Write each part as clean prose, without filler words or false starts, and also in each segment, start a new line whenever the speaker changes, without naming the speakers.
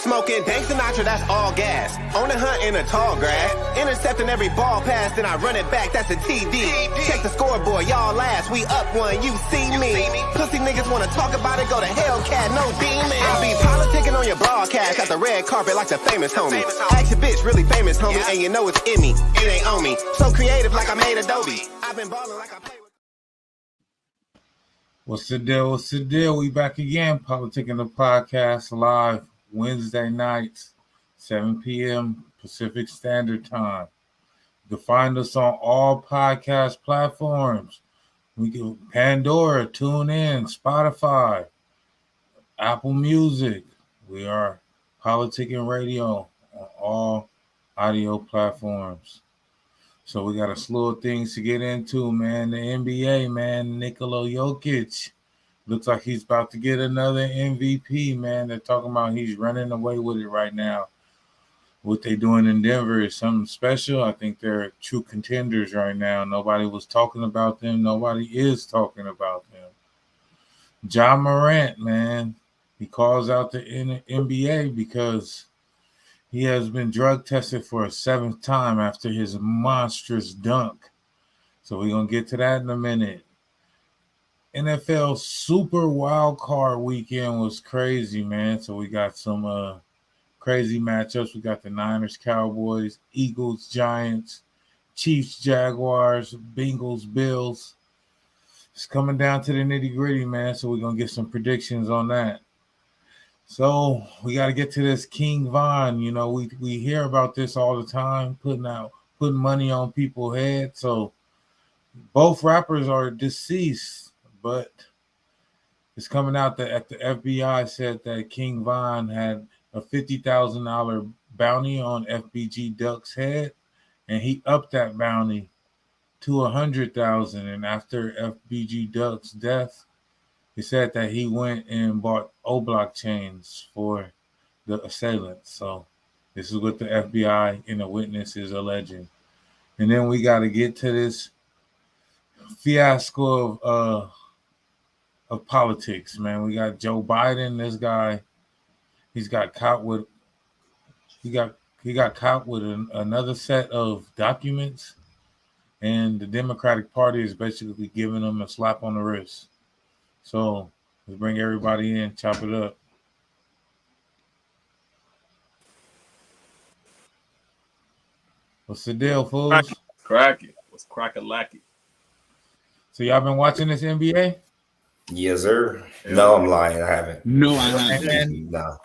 Smoking Dank Sinatra, that's all gas. On the hunt in the tall grass. Intercepting every ball pass, then I run it back, that's a TD. Check the scoreboard, y'all last. We up one, you see me. Pussy niggas wanna talk about it, go to Hellcat, no demon. I be politicking on your broadcast, got the red carpet like the famous homie. Ask your bitch, really famous homie, and you know it's in me. It ain't on me. So creative like I made Adobe. I've been balling like I play with.
What's the deal? What's the deal? We back again. PolitiKan the podcast live Wednesday nights, 7 p.m. Pacific Standard Time. You can find us on all podcast platforms. We can Pandora, TuneIn, Spotify, Apple Music. We are PolitiKan Radio on all audio platforms. So we got a slew of things to get into, man. The NBA, man, Nikola Jokic. Looks like he's about to get another MVP, man. They're talking about he's running away with it right now. What they're doing in Denver is something special. I think they're true contenders right now. Nobody was talking about them. Nobody is talking about them. Ja Morant, man, he calls out the NBA because he has been drug tested for a 7th time after his monstrous dunk. So we're going to get to that in a minute. NFL Super Wildcard weekend was crazy, man. So we got some crazy matchups. We got the Niners, Cowboys, Eagles, Giants, Chiefs, Jaguars, Bengals, Bills. It's coming down to the nitty-gritty, man. So we're going to get some predictions on that. So we got to get to this King Von. You know, we hear about this all the time, putting money on people's heads. So both rappers are deceased, but it's coming out that the FBI said that King Von had a $50,000 bounty on FBG Duck's head, and he upped that bounty to $100,000. And after FBG Duck's death, he said that he went and bought O-block chains for the assailants. So this is what the FBI and the witness is alleging. And then we got to get to this fiasco of politics, man. We got Joe Biden. This guy, he got caught with another set of documents, and the Democratic Party is basically giving him a slap on the wrist. So let's bring everybody in, chop it up. What's the deal, fools?
Crack it. What's crack-a-lacky?
So y'all been watching this NBA?
Yes, sir. No, I'm lying. I haven't.
No, I haven't.
No.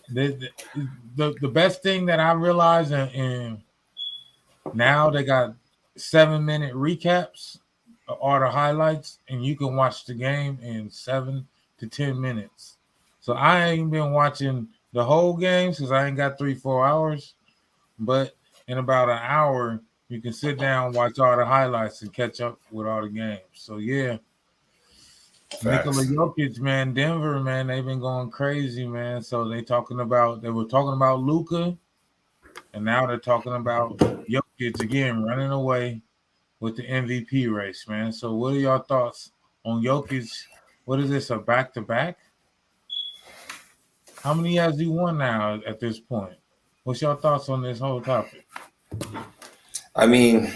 The best thing that I realized, and now they got 7-minute recaps of all the highlights, and you can watch the game in 7 to 10 minutes. So I ain't been watching the whole game because I ain't got 3-4 hours, but in about an hour, you can sit down, watch all the highlights, and catch up with all the games. So, yeah.
Facts.
Nikola Jokic, man, Denver, man, they've been going crazy, man. So they were talking about Luka, and now they're talking about Jokic again running away with the MVP race, man. So what are y'all thoughts on Jokic? What is this, a back-to-back? How many has he won now at this point? What's your thoughts on this whole topic?
I mean,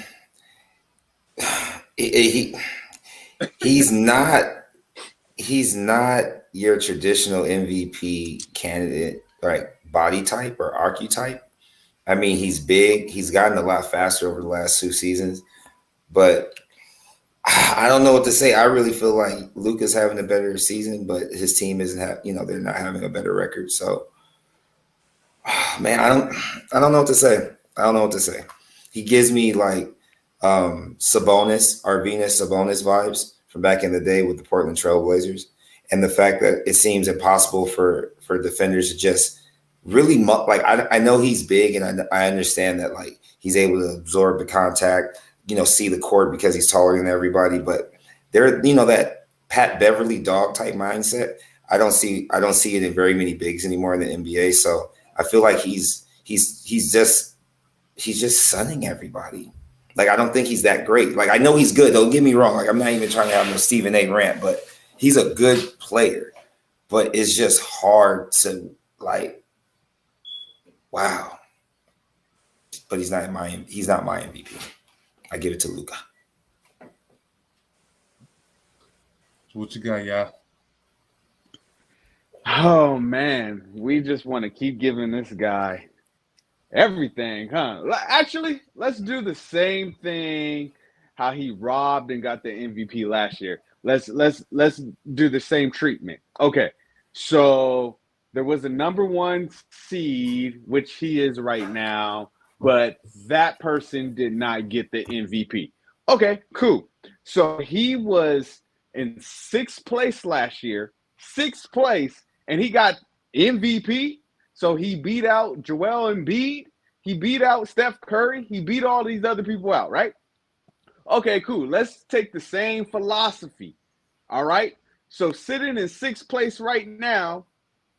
he's not your traditional MVP candidate, like body type or archetype. I mean, he's big. He's gotten a lot faster over the last 2 seasons, but I don't know what to say. I really feel like Luka's having a better season, but his team isn't they're not having a better record. So, man, I don't know what to say. I don't know what to say. He gives me like Sabonis, Arvydas Sabonis vibes from back in the day with the Portland Trail Blazers, and the fact that it seems impossible for defenders to just really I know he's big, and I understand that like he's able to absorb the contact, see the court because he's taller than everybody, but there, that Pat Beverly dog type mindset, I don't see it in very many bigs anymore in the NBA. So I feel like he's just sunning everybody. Like, I don't think he's that great. Like, I know he's good. Don't get me wrong. Like, I'm not even trying to have no Stephen A. rant, but he's a good player. But it's just hard to, like, Wow. But he's not my MVP. I give it to Luka.
What you got, y'all?
Oh man, we just want to keep giving this guy everything, huh? Actually, let's do the same thing how he robbed and got the MVP last year. Let's do the same treatment. Okay. So there was a number 1 seed, which he is right now, but that person did not get the MVP. Okay, cool. So he was in 6th place last year, 6th place, and he got MVP. So he beat out Joel Embiid. He beat out Steph Curry. He beat all these other people out, right? Okay, cool. Let's take the same philosophy. All right. So sitting in 6th place right now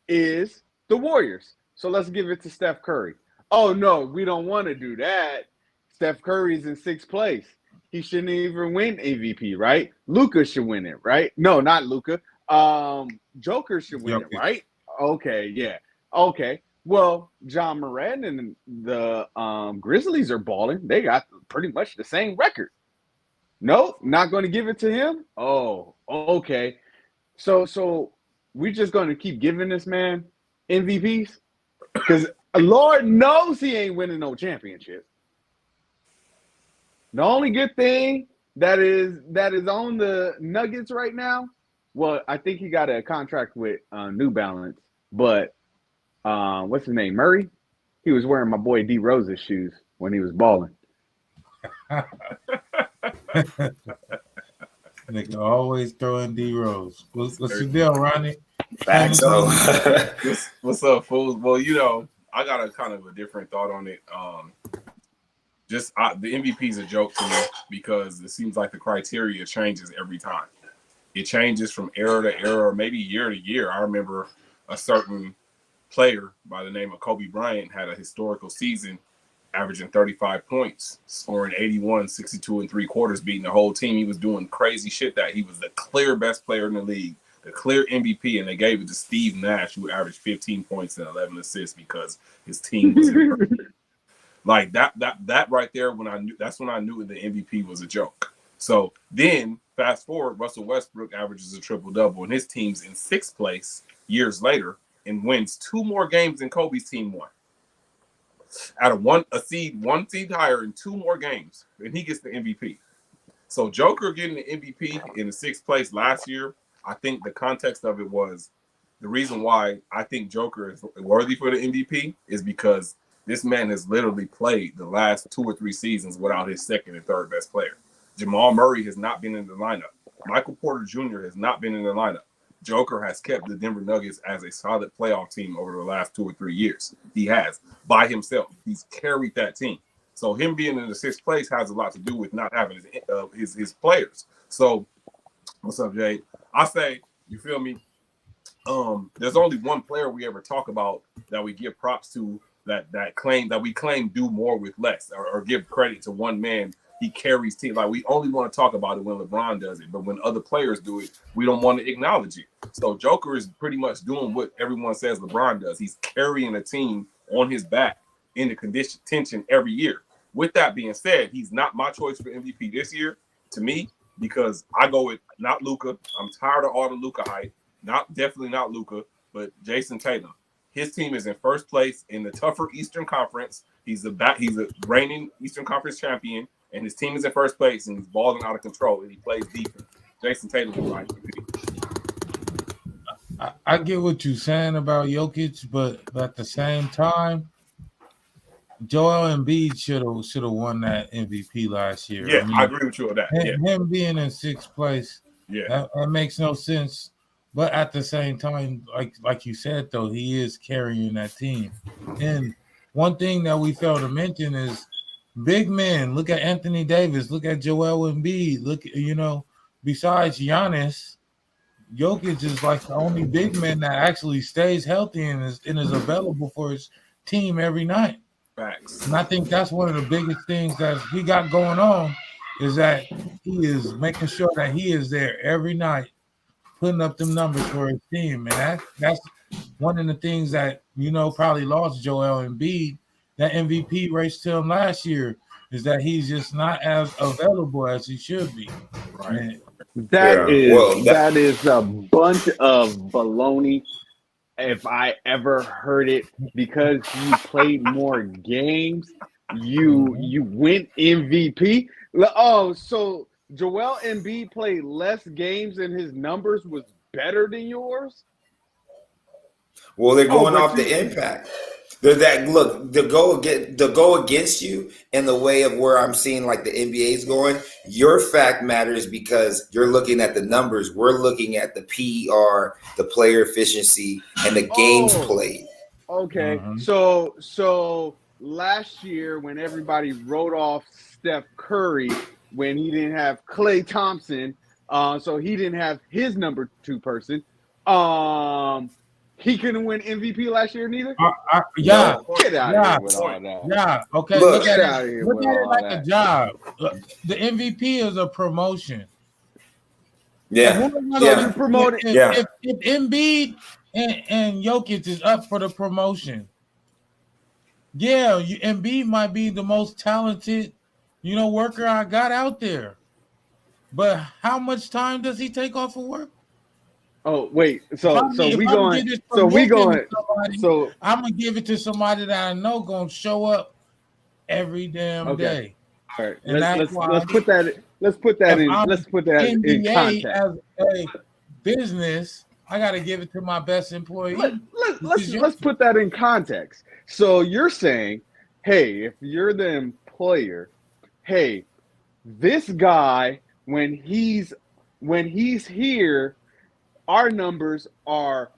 is the Warriors. So let's give it to Steph Curry. Oh, no, we don't want to do that. Steph Curry's in 6th place. He shouldn't even win MVP, right? Luka should win it, right? No, not Luka. Joker should win it, right? Okay, yeah. Okay. Well, John Morant and the Grizzlies are balling. They got pretty much the same record. Nope, not going to give it to him? Oh, okay. So we're just going to keep giving this man MVPs? Because Lord knows he ain't winning no championship. The only good thing that is on the Nuggets right now, well, I think he got a contract with New Balance, but what's his name, Murray? He was wearing my boy D Rose's shoes when he was balling.
Nigga always throwing D Rose. What's the deal, Ronnie?
Facts. So
what's up, fools? Well, I got a kind of a different thought on it. The MVP is a joke to me because it seems like the criteria changes every time. It changes from era to era, or maybe year to year. I remember a certain player by the name of Kobe Bryant had a historical season, averaging 35 points, scoring 81, 62 and 3/4, beating the whole team. He was doing crazy shit that he was the clear best player in the league, the clear MVP, and they gave it to Steve Nash, who averaged 15 points and 11 assists because his team was like that right there. That's when I knew the MVP was a joke. So then fast forward, Russell Westbrook averages a triple-double, and his team's in 6th place years later and wins 2 more games than Kobe's team won. Out of one seed higher in 2 more games, and he gets the MVP. So Joker getting the MVP in the 6th place last year, I think the context of it was the reason why I think Joker is worthy for the MVP is because this man has literally played the last 2 or 3 seasons without his 2nd and 3rd best player. Jamal Murray has not been in the lineup. Michael Porter Jr. has not been in the lineup. Joker has kept the Denver Nuggets as a solid playoff team over the last 2 or 3 years. He has, by himself. He's carried that team. So him being in the 6th place has a lot to do with not having his players. So, what's up, Jay? I say, you feel me? There's only one player we ever talk about that we give props to that we claim do more with less, or give credit to one man. He carries team. Like, we only want to talk about it when LeBron does it, but when other players do it, we don't want to acknowledge it. So Joker is pretty much doing what everyone says LeBron does. He's carrying a team on his back in the contention every year. With that being said, he's not my choice for MVP this year, to me, because I go with not Luka. I'm tired of all the Luka hype. Definitely not Luka, but Jason Tatum. His team is in 1st place in the tougher Eastern Conference. He's a reigning Eastern Conference champion, and his team is in 1st place, and he's balling out of control, and he plays defense. Jason Tatum is my MVP.
I get what you're saying about Jokic, but at the same time, Joel Embiid should have won that MVP last year.
Yeah, I agree with you on that.
Him being in 6th place, that makes no sense. But at the same time, like you said, though, he is carrying that team. And one thing that we failed to mention is big men. Look at Anthony Davis. Look at Joel Embiid. Besides Giannis, Jokic is like the only big man that actually stays healthy and is available for his team every night.
Facts.
And I think that's one of the biggest things that he got going on is that he is making sure that he is there every night, putting up them numbers for his team. And that's one of the things that probably lost Joel Embiid, that MVP race to him last year is that he's just not as available as he should be.
Right.
And
That
Yeah,
is
well,
that is a bunch of baloney if I ever heard it, because you played more games, you win MVP. Oh, so Joel Embiid played less games and his numbers was better than yours?
Well, they're going
but
off the impact. They're that look. The go against you in the way of where I'm seeing like the NBA is going. Your fact matters because you're looking at the numbers. We're looking at the PER, the player efficiency, and the games played.
Okay, so last year when everybody wrote off Steph Curry when he didn't have Klay Thompson, so he didn't have his number 2 person. He couldn't win MVP last year neither.
Yeah,
Get out of here with all that.
Yeah, okay.
Look
Look at
out of
it.
here
Look
with
at it
all
like
that.
a job. The MVP is a promotion.
Yeah,
So
yeah.
you promote it.
Yeah.
If Embiid and Jokic is up for the promotion, yeah, Embiid might be the most talented, worker I got out there. But how much time does he take off of work?
Oh wait, so
I'm gonna give it to somebody that I know gonna show up every damn day.
All right,
And
let's put that in
NBA
context.
as a business, I got to give it to my best employee.
Let's put that in context. So you're saying, hey, if you're the employer, hey, this guy when he's here, our numbers are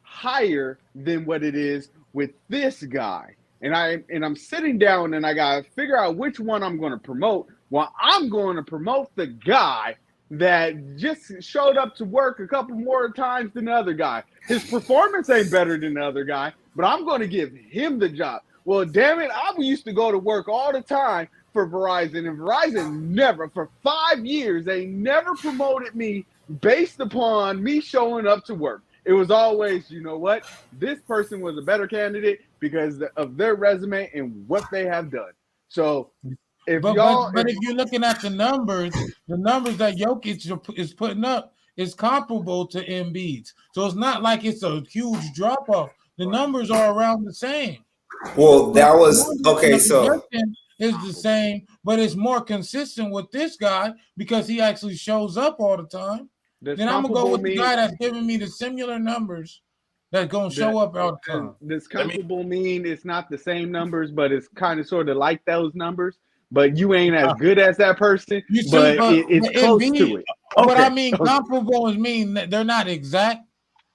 higher than what it is with this guy. And I'm sitting down and I gotta figure out which one I'm going to promote. Well, I'm going to promote the guy that just showed up to work a couple more times than the other guy. His performance ain't better than the other guy, but I'm going to give him the job. Well, damn it, I used to go to work all the time for Verizon, and Verizon never, for 5 years, they never promoted me based upon me showing up to work. It was always, you know what, this person was a better candidate because of their resume and what they have done. So if
you're looking at the numbers that Jokic is putting up is comparable to Embiid's. So it's not like it's a huge drop off. The numbers are around the same.
Well, that was okay. So
is the same, but it's more consistent with this guy because he actually shows up all the time. Then I'm gonna go with the guy that's giving me the similar numbers that's gonna show up all the time.
Does comparable mean it's not the same numbers, but it's kind of sort of like those numbers, but you ain't as good as that person, it's close to it.
But I mean, comparable mean that they're not exact,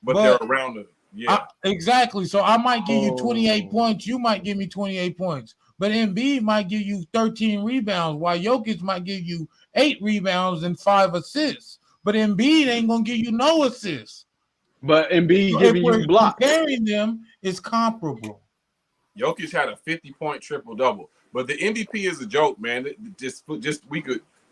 but they're around it. Yeah,
exactly. So I might give you 28 points. You might give me 28 points. But Embiid might give you 13 rebounds, while Jokic might give you 8 rebounds and 5 assists. But Embiid ain't gonna give you no assists.
But Embiid giving you blocks.
Comparing them is comparable.
Jokic had a 50-point triple-double. But the MVP is a joke, man. This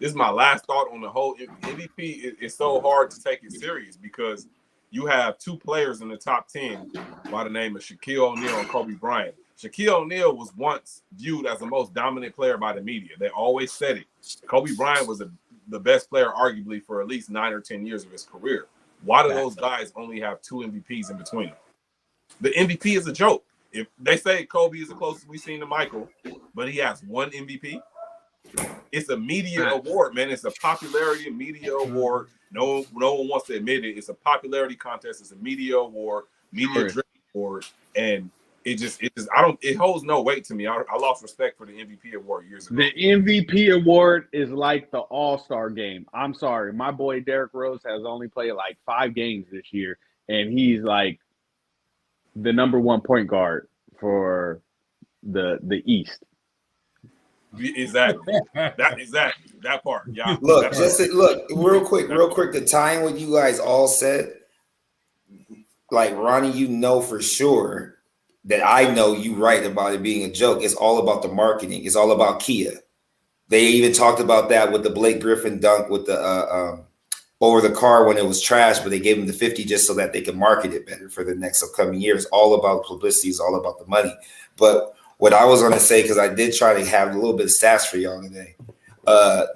is my last thought on the whole MVP. It's so hard to take it serious because you have 2 players in the top 10 by the name of Shaquille O'Neal and Kobe Bryant. Shaquille O'Neal was once viewed as the most dominant player by the media. They always said it. Kobe Bryant was the best player, arguably, for at least 9 or 10 years of his career. Why do those guys only have 2 MVPs in between them? The MVP is a joke. If they say Kobe is the closest we've seen to Michael, but he has 1 MVP, it's a media award, man. It's a popularity media award. No one wants to admit it. It's a popularity contest. It's a media award, media-driven award, and it holds no weight to me. I lost respect for the MVP award years ago.
The MVP award is like the All-Star game. I'm sorry. My boy Derrick Rose has only played like 5 games this year, and he's like the number 1 point guard for the East.
Exactly. That part. Yeah.
Look, real quick, the tying what you guys all said, like Ronnie, you know for sure that I know you right about it being a joke. It's all about the marketing. It's all about Kia. They even talked about that with the Blake Griffin dunk with the over the car when it was trash, but they gave him the 50 just so that they could market it better for the next upcoming years. All about publicity, is all about the money. But what I was going to say, because I did try to have a little bit of stats for y'all today.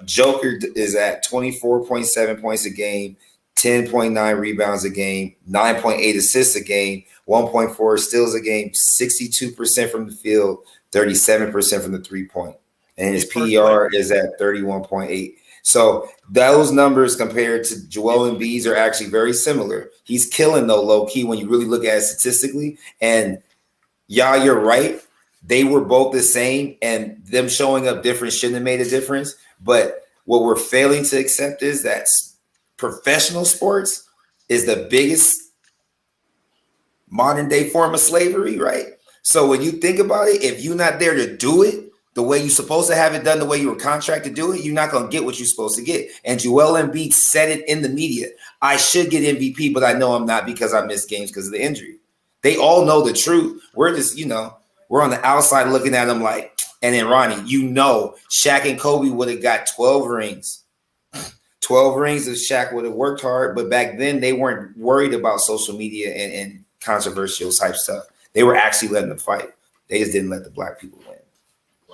Joker is at 24.7 points a game, 10.9 rebounds a game, 9.8 assists a game, 1.4 steals a game, 62% from the field, 37% from the 3-point. And his PER is at 31.8. So those numbers compared to Joel Embiid's are actually very similar. He's killing though, low key, when you really look at it statistically. And yeah, you're right. They were both the same, and them showing up different shouldn't have made a difference. But what we're failing to accept is that professional sports is the biggest modern day form of slavery, right? So when you think about it, if you're not there to do it the way you're supposed to have it done, the way you were contracted to do it, you're not going to get what you're supposed to get. And Joel Embiid said it in the media. I should get MVP, but I know I'm not because I missed games because of the injury. They all know the truth. We're just, we're on the outside looking at them like, and then Ronnie, Shaq and Kobe would have got 12 rings. 12 rings if Shaq would have worked hard. But back then they weren't worried about social media and controversial type stuff. They were actually letting them fight. They just didn't let the black people win.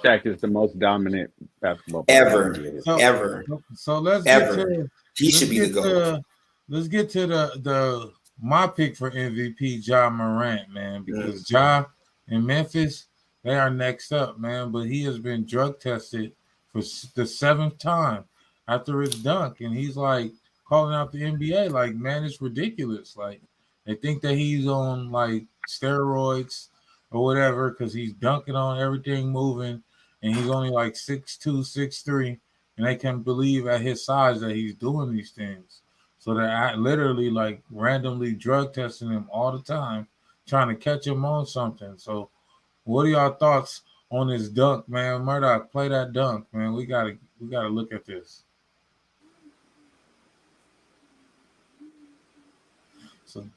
Shaq is the most dominant basketball player
ever.
So let's
ever.
Get to,
he should be the GOAT.
Let's get to the my pick for MVP, Ja Morant, man, because Ja in Memphis, they are next up, man. But he has been drug tested for the 7th time after his dunk, and he's like calling out the NBA, like, man, it's ridiculous. Like, they think that he's on like steroids or whatever because he's dunking on everything moving. And he's only like 6'2", 6'3", and they can't believe at his size that he's doing these things. So they're literally like randomly drug testing him all the time, trying to catch him on something. So what are y'all thoughts on this dunk, man? Murdoch, play that dunk, man. We gotta look at this. So did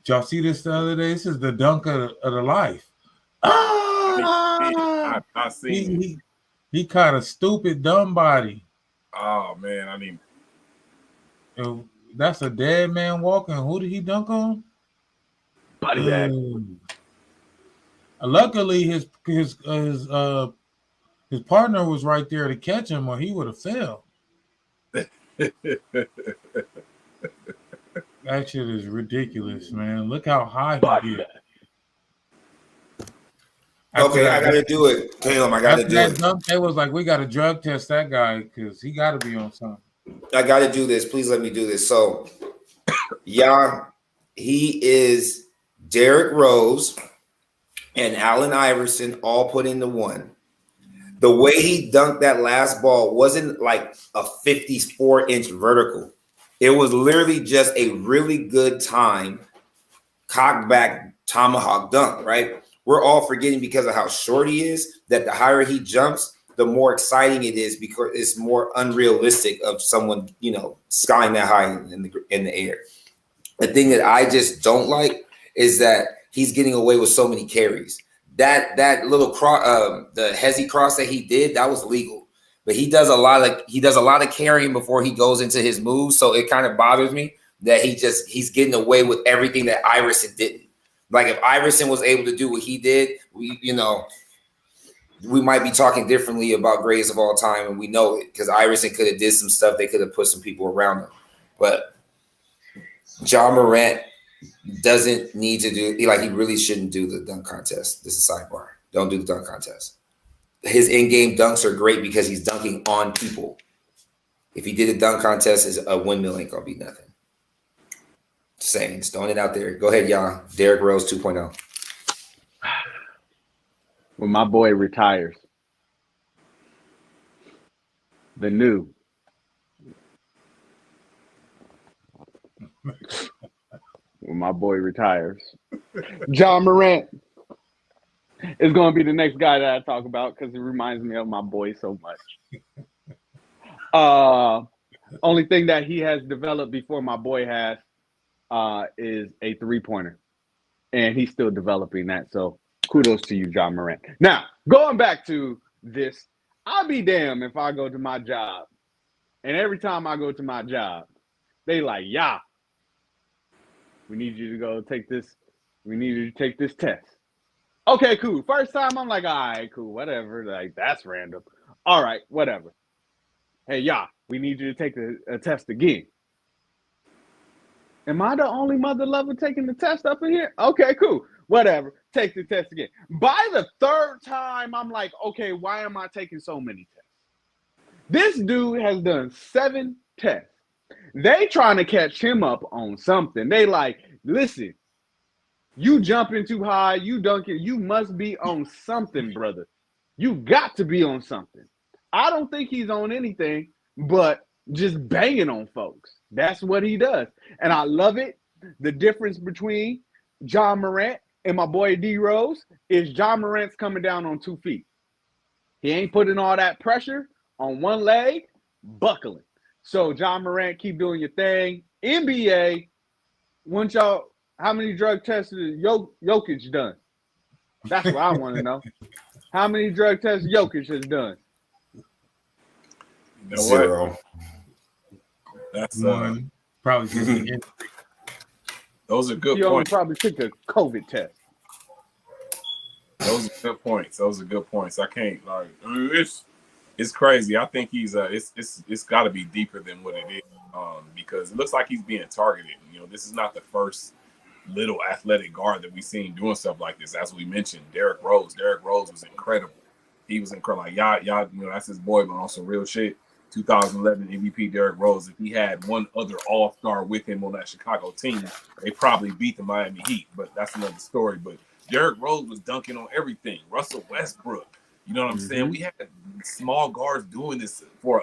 y'all see this the other day? This is the dunk of the life.
I seen
he caught a stupid dumb body.
Oh man,
That's a dead man walking. Who did he dunk on?
Body bag.
Luckily, his partner was right there to catch him, or he would have fell. That shit is ridiculous, man. Look how high he did.
Okay, I got to do it. Caleb, I got to do it.
They was like, we got to drug test that guy because he got to be on something.
I got to do this. Please let me do this. So, he is Derrick Rose and Allen Iverson all put into one. The way he dunked that last ball wasn't like a 54-inch vertical. It was literally just a really good time, cock back tomahawk dunk, right? We're all forgetting because of how short he is that the higher he jumps, the more exciting it is because it's more unrealistic of someone, skying that high in the air. The thing that I just don't like is that he's getting away with so many carries. That little cross, the hezzy cross that he did, that was legal. But he does a lot of carrying before he goes into his moves. So it kind of bothers me that he's getting away with everything that Iverson didn't. Like if Iverson was able to do what he did, we might be talking differently about greatest of all time, and we know it because Iverson could have did some stuff. They could have put some people around him, but Ja Morant doesn't need to do he really shouldn't do the dunk contest. This is a sidebar. Don't do the dunk contest. His in-game dunks are great because he's dunking on people. If he did a dunk contest, a windmill ain't gonna be nothing. Just saying, just throwing it out there. Go ahead, y'all. Derrick Rose 2.0.
When my boy retires, the new. When my boy retires, Ja Morant is going to be the next guy that I talk about because he reminds me of my boy so much. Only thing that he has developed before my boy has is a three-pointer, and he's still developing that. So kudos to you, Ja Morant. Now, going back to this, I'll be damned if I go to my job, and every time I go to my job, They like, yeah, we need you to go take this. We need you to take this test. Okay, cool. First time, I'm like, all right, cool, whatever. Like, that's random. All right, whatever. Hey, yeah, we need you to take a test again. Am I the only mother lover taking the test up in here? Okay, cool. Whatever. Take the test again. By the third time, I'm like, okay, why am I taking so many tests? This dude has done 7 tests. They trying to catch him up on something. They like, listen, you jumping too high, you dunking, you must be on something, brother. You got to be on something. I don't think he's on anything but just banging on folks. That's what he does. And I love it. The difference between John Morant and my boy D Rose is John Morant's coming down on 2 feet. He ain't putting all that pressure on one leg, buckling. So John Morant, keep doing your thing. NBA, once y'all, how many drug tests has Jokic done? That's what I want to know. How many drug tests Jokic has done?
You know
0.
What? That's
One. Probably.
those are good
He only
points.
probably took a COVID test.
Those are good points. Those are good points. I can't like it's crazy. I think he's it's got to be deeper than what it is because it looks like he's being targeted. You know, this is not the first little athletic guard that we've seen doing stuff like this. As we mentioned, Derrick Rose. Derrick Rose was incredible. He was incredible. Like y'all, you know, that's his boy, but on some real shit. 2011 MVP Derrick Rose. If he had one other All-Star with him on that Chicago team, they probably beat the Miami Heat. But that's another story. But Derrick Rose was dunking on everything. Russell Westbrook. You know what I'm saying? We had small guards doing this for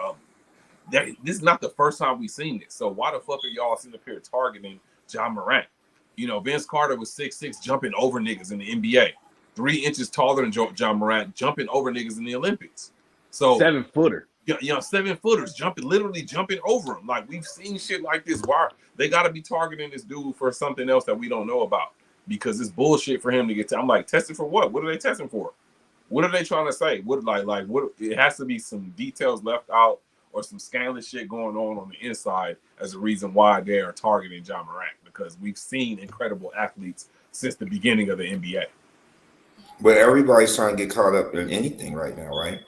this is not the first time we've seen this. So why the fuck are y'all sitting up here targeting John Morant? You know, Vince Carter was 6'6", jumping over niggas in the NBA. 3 inches taller than John Morant, jumping over niggas in the Olympics. So
7-footer.
You know, 7-footers literally jumping over him. Like, we've seen shit like this. Why they got to be targeting this dude for something else that we don't know about? Because it's bullshit for him to get. I'm like, tested for what? What are they testing for? What are they trying to say? What what? It has to be some details left out or some scandalous shit going on the inside as a reason why they are targeting John Morant. Because we've seen incredible athletes since the beginning of the NBA.
But everybody's trying to get caught up in anything right now, right?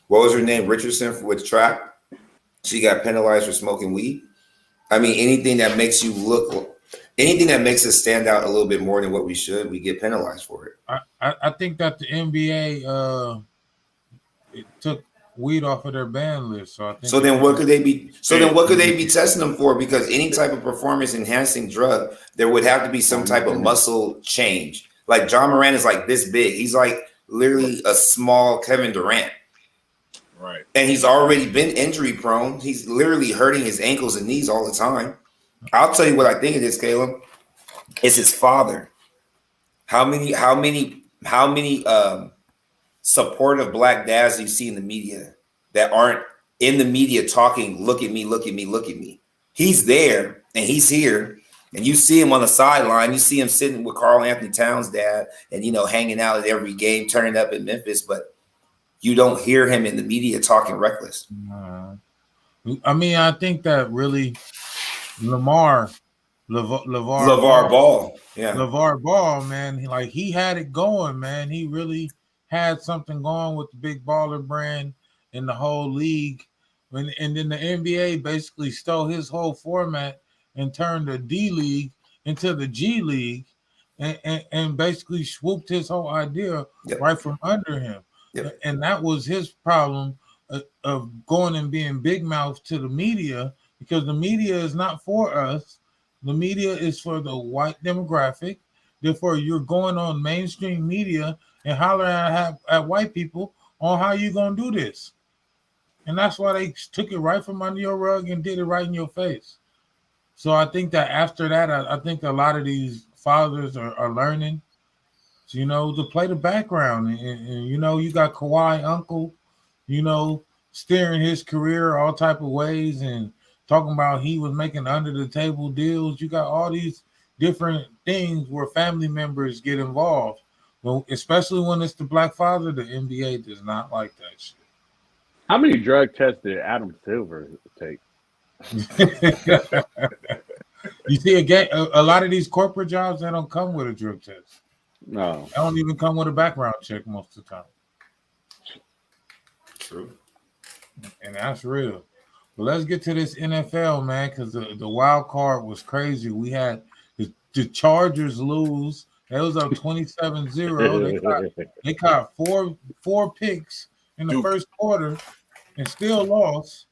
What was her name? Richardson with track. She got penalized for smoking weed. I mean, anything that makes us stand out a little bit more than what we should, we get penalized for it.
I think that the NBA it took weed off of their ban list. So I think.
So then what could they be? So then what could they be testing them for? Because any type of performance enhancing drug, there would have to be some type of muscle change. Like John Morant is like this big. He's like literally a small Kevin Durant.
Right.
And he's already been injury prone. He's literally hurting his ankles and knees all the time. I'll tell you what I think it is, Caleb. It's his father. How many supportive black dads do you see in the media that aren't in the media talking, look at me, look at me, look at me? He's there and he's here. And you see him on the sideline. You see him sitting with Karl Anthony Towns' dad and, you know, hanging out at every game, turning up in Memphis. But you don't hear him in the media talking reckless.
I mean, I think that really LeVar
Ball. Yeah.
LeVar Ball, man, he had it going, man. He really had something going with the big baller brand in the whole league. And then the NBA basically stole his whole format and turned the D League into the G League and basically swooped his whole idea right from under him. Yep. And that was his problem of going and being big mouth to the media, because the media is not for us. The media is for the white demographic. Therefore, you're going on mainstream media and hollering at white people on how you're going to do this. And that's why they took it right from under your rug and did it right in your face. So I think that after that, I think a lot of these fathers are learning, you know, to play the background. And you know, you got Kawhi uncle, you know, steering his career all type of ways and talking about he was making under the table deals. You got all these different things where family members get involved. Well, especially when it's the black father, the NBA does not like that shit.
How many drug tests did Adam Silver take?
You see, again, a lot of these corporate jobs, they don't come with a drug test.
No.
They don't even come with a background check most of the time.
True.
And that's real. But let's get to this NFL, man, because the wild card was crazy. We had the Chargers lose. They was up 27-0. They caught four picks in the first quarter and still lost.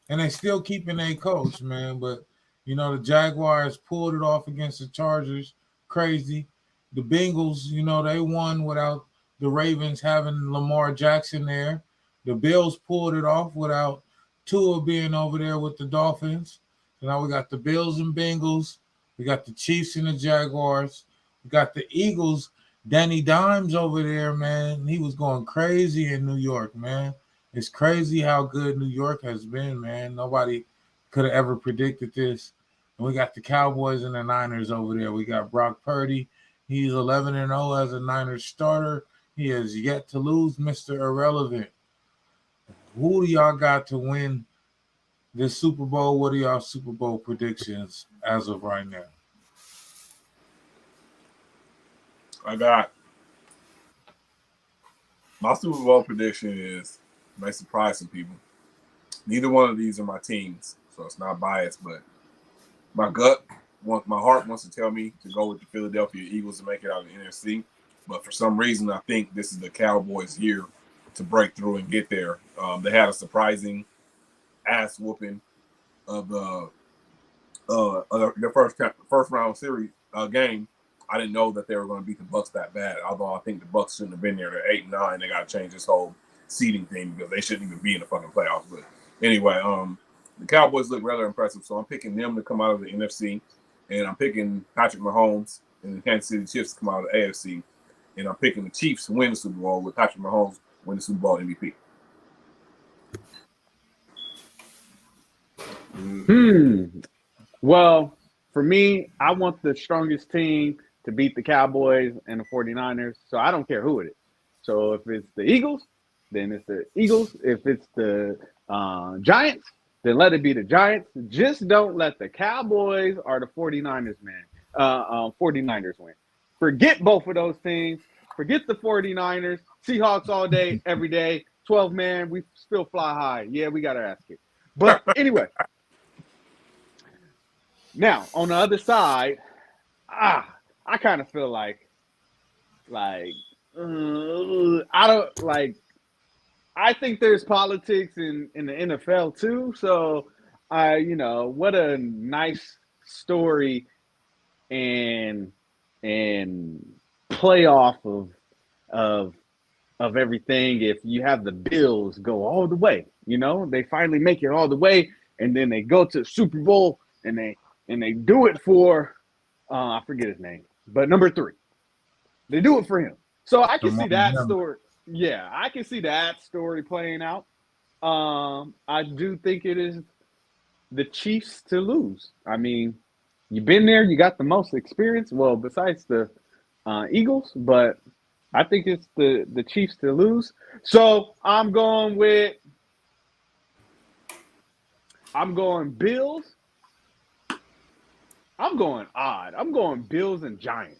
And they still keeping their coach, man. But, you know, the Jaguars pulled it off against the Chargers. Crazy. The Bengals, you know, they won without the Ravens having Lamar Jackson there. The Bills pulled it off without Tua being over there with the Dolphins. So now we got the Bills and Bengals. We got the Chiefs and the Jaguars. We got the Eagles. Danny Dimes over there, man. He was going crazy in New York, man. It's crazy how good New York has been, man. Nobody could have ever predicted this. And we got the Cowboys and the Niners over there. We got Brock Purdy. He's 11-0 as a Niners starter. He has yet to lose, Mr. Irrelevant. Who do y'all got to win this Super Bowl? What are y'all Super Bowl predictions as of right now?
I got my Super Bowl prediction is may surprise some people. Neither one of these are my teams, so it's not biased, but my heart wants to tell me to go with the Philadelphia Eagles to make it out of the NFC. But for some reason, I think this is the Cowboys' year to break through and get there. They had a surprising ass whooping of their first round series game. I didn't know that they were going to beat the Bucs that bad. Although I think the Bucs shouldn't have been there. They're 8-9. They got to change this whole seeding thing because they shouldn't even be in the fucking playoffs. But anyway, the Cowboys look rather impressive, so I'm picking them to come out of the NFC, and I'm picking Patrick Mahomes and the Kansas City Chiefs to come out of the AFC, and I'm picking the Chiefs to win the Super Bowl with Patrick Mahomes win the Super Bowl MVP.
Well, for me, I want the strongest team to beat the Cowboys and the 49ers, so I don't care who it is. So if it's the Eagles, then it's the Eagles. If it's the Giants, then let it be the Giants. Just don't let the Cowboys or the 49ers, 49ers win. Forget both of those teams. Forget the 49ers. Seahawks all day, every day. 12 man, we still fly high. Yeah, we got our ass kicked. But anyway. Now, on the other side, I kind of feel like I think there's politics in the NFL too. So what a nice story and playoff of everything. If you have the Bills go all the way, they finally make it all the way, and then they go to the Super Bowl and they do it for I forget his name, but number 3. They do it for him. So I can see that story. Yeah, I can see that story playing out. I do think it is the Chiefs to lose. I mean, you've been there, you got the most experience. Well, besides the Eagles, but I think it's the Chiefs to lose. So I'm going Bills. I'm going odd. I'm going Bills and Giants.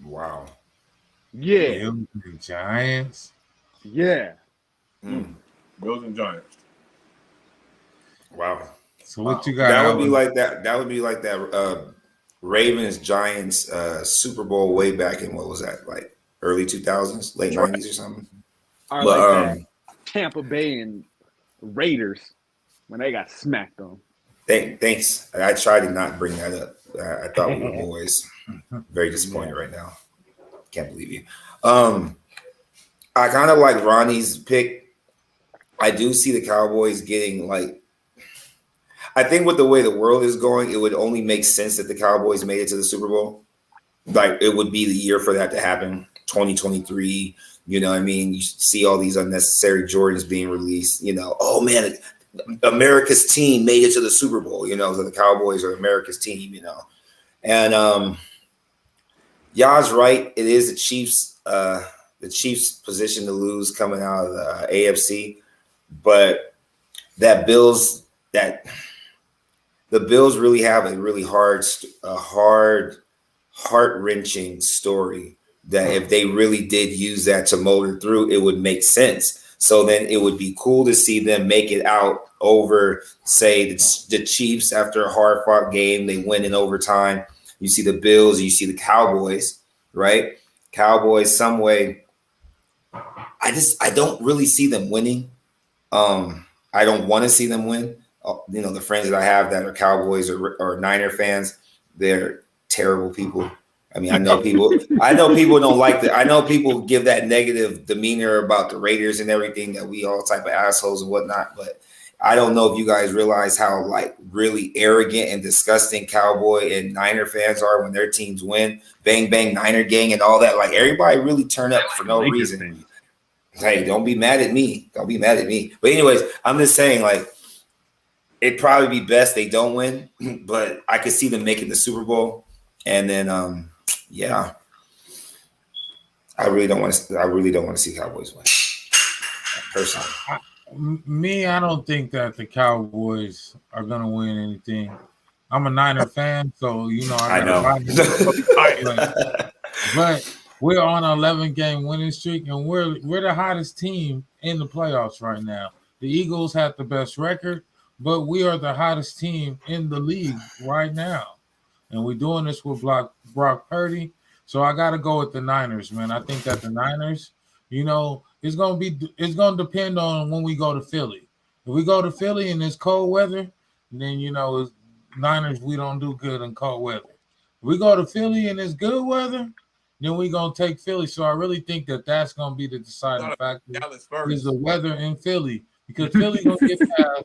Wow.
Yeah.
Bills and Giants.
Yeah.
Bills and Giants.
Wow.
So what you got?
That would be like that. That would be like that Ravens Giants Super Bowl way back in what was that, like early 2000s, late 90s or something.
Or like that Tampa Bay and Raiders when they got smacked on.
Thanks. I tried to not bring that up. I thought we were boys. Very disappointed right now. Can't believe you. I kind of like Ronnie's pick. I do see the Cowboys getting I think with the way the world is going, it would only make sense that the Cowboys made it to the Super Bowl. Like it would be the year for that to happen. 2023. You know what I mean? You see all these unnecessary Jordans being released. Oh man, America's team made it to the Super Bowl. So the Cowboys are America's team. And y'all's right. It is the Chiefs' position to lose coming out of the AFC, but that Bills the Bills really have a really heart-wrenching story that if they really did use that to motor through, it would make sense. So then it would be cool to see them make it out over, say, the Chiefs after a hard-fought game. They win in overtime. You see the Bills, you see the Cowboys, right? Cowboys, some way. I don't really see them winning. I don't want to see them win. The friends that I have that are Cowboys or Niner fans, they're terrible people. I mean, I know people don't like that. I know people give that negative demeanor about the Raiders and everything, that we all type of assholes and whatnot. But I don't know if you guys realize how like really arrogant and disgusting Cowboy and Niner fans are when their teams win. Bang, bang, Niner gang and all that. Like everybody really turn up for no reason. Hey, don't be mad at me. Don't be mad at me. But anyways, I'm just saying, like, it'd probably be best they don't win, but I could see them making the Super Bowl. And then, yeah, I really don't want to see Cowboys win. Personally,
I don't think that the Cowboys are gonna win anything. I'm a Niner fan, so
I know.
But we're on an 11-game winning streak, and we're the hottest team in the playoffs right now. The Eagles have the best record, but we are the hottest team in the league right now. And we're doing this with Brock Purdy. So I got to go with the Niners, man. I think that the Niners, it's going to depend on when we go to Philly. If we go to Philly in this cold weather, then, Niners, we don't do good in cold weather. If we go to Philly in this good weather, then we're going to take Philly. So I really think that that's going to be the deciding factor is the weather in Philly. Because Philly going to get past,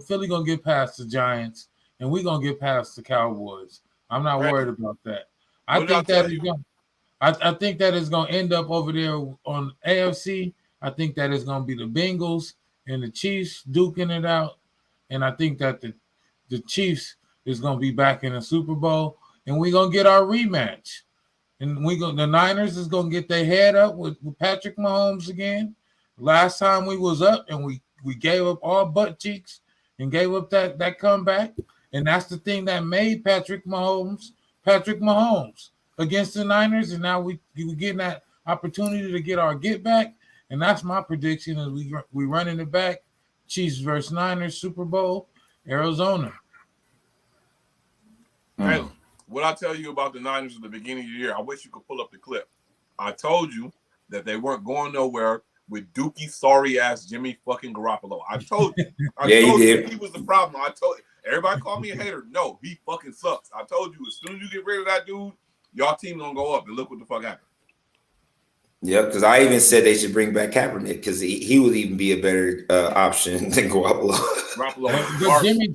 Philly going to get past the Giants, and we're going to get past the Cowboys. I'm not worried about that. I think that is going to end up over there on AFC. I think that is going to be the Bengals and the Chiefs duking it out. And I think that the Chiefs is going to be back in the Super Bowl, and we're going to get our rematch. And the Niners is going to get their head up with Patrick Mahomes again. Last time we was up and we gave up all butt cheeks and gave up that comeback. And that's the thing that made Patrick Mahomes against the Niners. And now we getting that opportunity to get our get back. And that's my prediction is we running it back. Chiefs versus Niners, Super Bowl, Arizona.
Hey, what I tell you about the Niners at the beginning of the year, I wish you could pull up the clip. I told you that they weren't going nowhere with Dookie sorry ass Jimmy fucking Garoppolo. I told you.
You did.
He was the problem. I told you. Everybody called me a hater. No, he fucking sucks. I told you, as soon as you get rid of that dude, y'all team gonna go up. And look what the fuck happened.
Yep, because I even said they should bring back Kaepernick because he would even be a better option than Garoppolo.
But Jimmy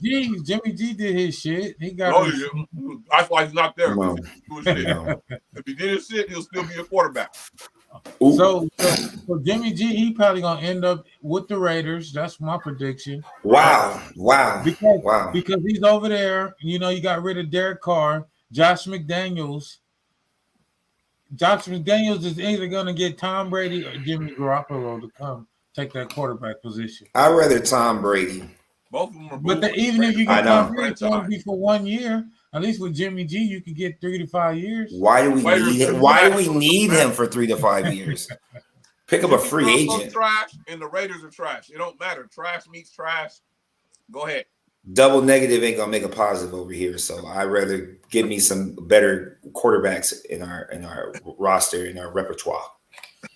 G did his shit. He got.
That's why he's not there. If he did his shit, he'll still be a quarterback.
So Jimmy G, he probably gonna end up with the Raiders. That's my prediction.
Wow.
Because he's over there. You got rid of Derek Carr, Josh McDaniels is either gonna get Tom Brady or Jimmy Garoppolo to come take that quarterback position.
I'd rather Tom Brady.
Both of them are.
But even if you get Tom Brady, it's gonna be for 1 year. At least with Jimmy G, you could get 3 to 5 years.
Why do we need him for 3 to 5 years? Pick up a free agent.
Trash and the Raiders are trash. It don't matter. Trash meets trash. Go ahead.
Double negative ain't gonna make a positive over here. So I'd rather give me some better quarterbacks in our roster, in our repertoire.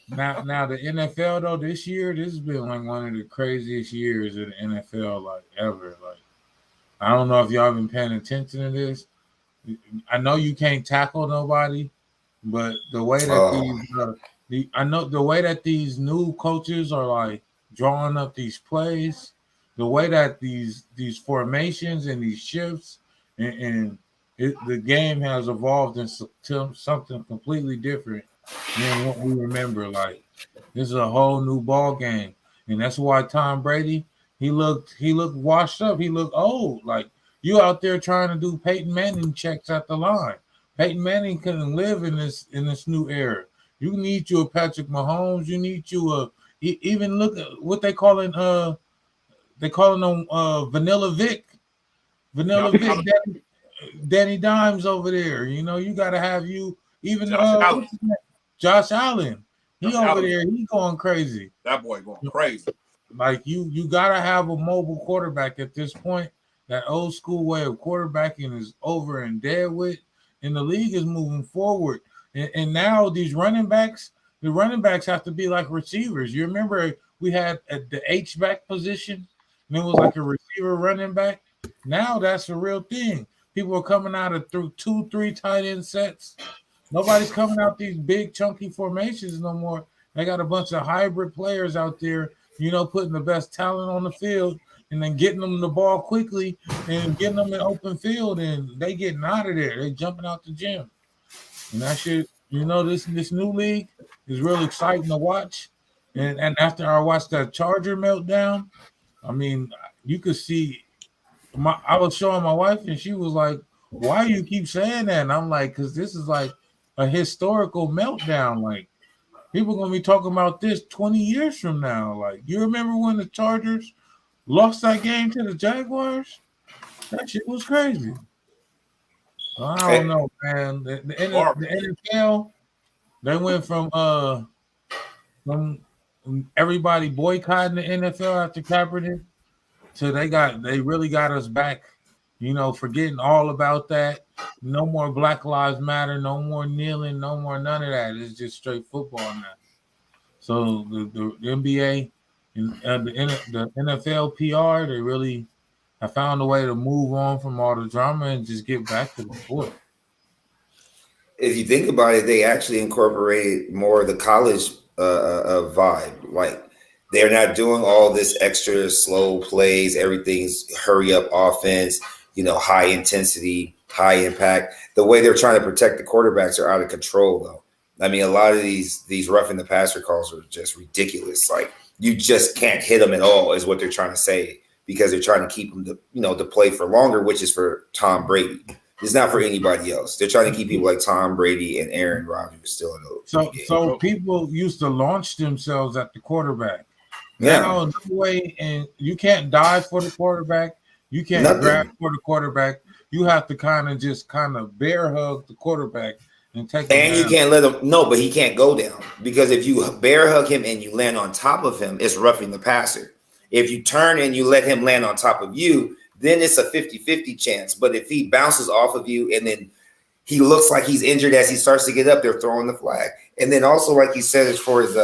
Now the NFL though, this has been like one of the craziest years of the NFL like ever. Like I don't know if y'all been paying attention to this. I know you can't tackle nobody, but the way that the way that these new coaches are like drawing up these plays, the way that these formations and these shifts and the game has evolved into something completely different than what we remember. Like this is a whole new ball game, and that's why Tom Brady. He looked washed up. He looked old. Like you out there trying to do Peyton Manning checks at the line. Peyton Manning couldn't live in this new era. You need you a Patrick Mahomes. You need you even look at what they calling them Vanilla Vic. Vanilla Vic, Danny Dimes over there. You know, you got to have you. Even Josh Allen. He over there. He going crazy.
That boy going crazy.
Like you got to have a mobile quarterback at this point. That old school way of quarterbacking is over and dead with, and the league is moving forward. And now these running backs, the running backs have to be like receivers. You remember we had at the H-back position, and it was like a receiver running back. Now that's a real thing. People are coming out of through 2-3 tight end sets. Nobody's coming out these big chunky formations no more. They got a bunch of hybrid players out there, you know, putting the best talent on the field and then getting them the ball quickly and getting them in open field, and they getting out of there. They jumping out the gym. And that shit, you know, this new league is real exciting to watch. And after I watched that Charger meltdown, I mean, you could see I was showing my wife and she was like, why you keep saying that? And I'm like, because this is like a historical meltdown. Like, people gonna be talking about this 20 years from now. Like, you remember when the Chargers lost that game to the Jaguars? That shit was crazy. I don't know, man. The NFL, they went from everybody boycotting the NFL after Kaepernick to they really got us back, you know, forgetting all about that. No more Black Lives Matter, no more kneeling, no more none of that. It's just straight football now. So the NBA and the NFL PR, they really have found a way to move on from all the drama and just get back to the sport.
If you think about it, they actually incorporated more of the college vibe. Like, they're not doing all this extra slow plays. Everything's hurry up offense, you know, high intensity, high impact. The way they're trying to protect the quarterbacks are out of control, though. I mean, a lot of these roughing the passer calls are just ridiculous. Like, you just can't hit them at all is what they're trying to say, because they're trying to keep them to play for longer, which is for Tom Brady. It's not for anybody else. They're trying to keep people like Tom Brady and Aaron Rodgers still in the game.
So people used to launch themselves at the quarterback.
Yeah.
Now, no way, and you can't dive for the quarterback. You can't grab for the quarterback. You have to kind of bear hug the quarterback and take him
and
down.
You can't let him. No, but he can't go down, because if you bear hug him and you land on top of him, it's roughing the passer. If you turn and you let him land on top of you, then it's a 50-50 chance. But if he bounces off of you and then he looks like he's injured as he starts to get up, they're throwing the flag. And then also, like you said, as far as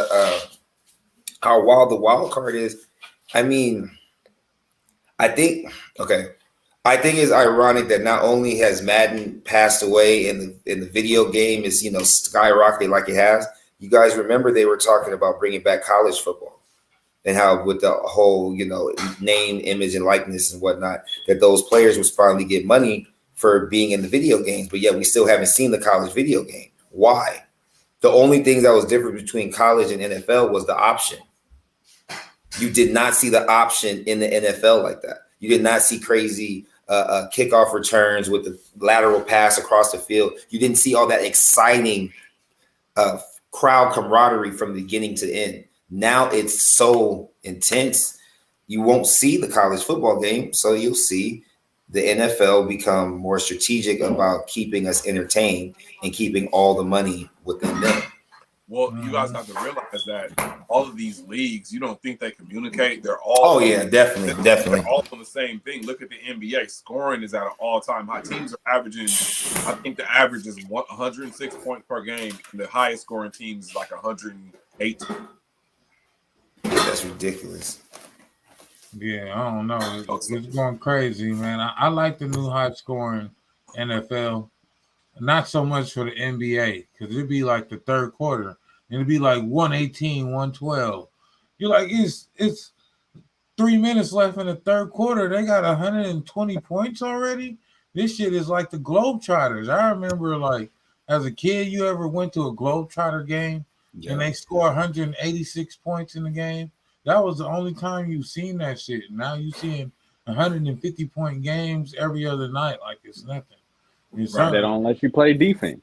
how wild the wild card is, I mean, I think it's ironic that not only has Madden passed away and the video game is, you know, skyrocketed like it has. You guys remember they were talking about bringing back college football, and how with the whole, you know, name, image, and likeness and whatnot, that those players would finally get money for being in the video games. But yet we still haven't seen the college video game. Why? The only thing that was different between college and NFL was the option. You did not see the option in the NFL like that. You did not see crazy kickoff returns with the lateral pass across the field. You didn't see all that exciting crowd camaraderie from beginning to end. Now it's so intense, you won't see the college football game, so you'll see the NFL become more strategic about keeping us entertained and keeping all the money within them.
Well, you guys have to realize that all of these leagues, you don't think they communicate. They're all
definitely.
They're all on the same thing. Look at the NBA. Scoring is at an all-time high. Teams are averaging, I think the average is 106 points per game. And the highest scoring teams is like 108.
That's ridiculous.
Yeah, I don't know. It's going crazy, man. I like the new high scoring NFL. Not so much for the NBA, because it'd be like the third quarter, and it'd be like 118, 112. You're like, it's 3 minutes left in the third quarter. They got 120 points already. This shit is like the Globetrotters. I remember, like, as a kid, you ever went to a Globetrotter game and they score 186 points in the game? That was the only time you've seen that shit. Now you're seeing 150-point games every other night like it's nothing.
Right, they don't let you play defense.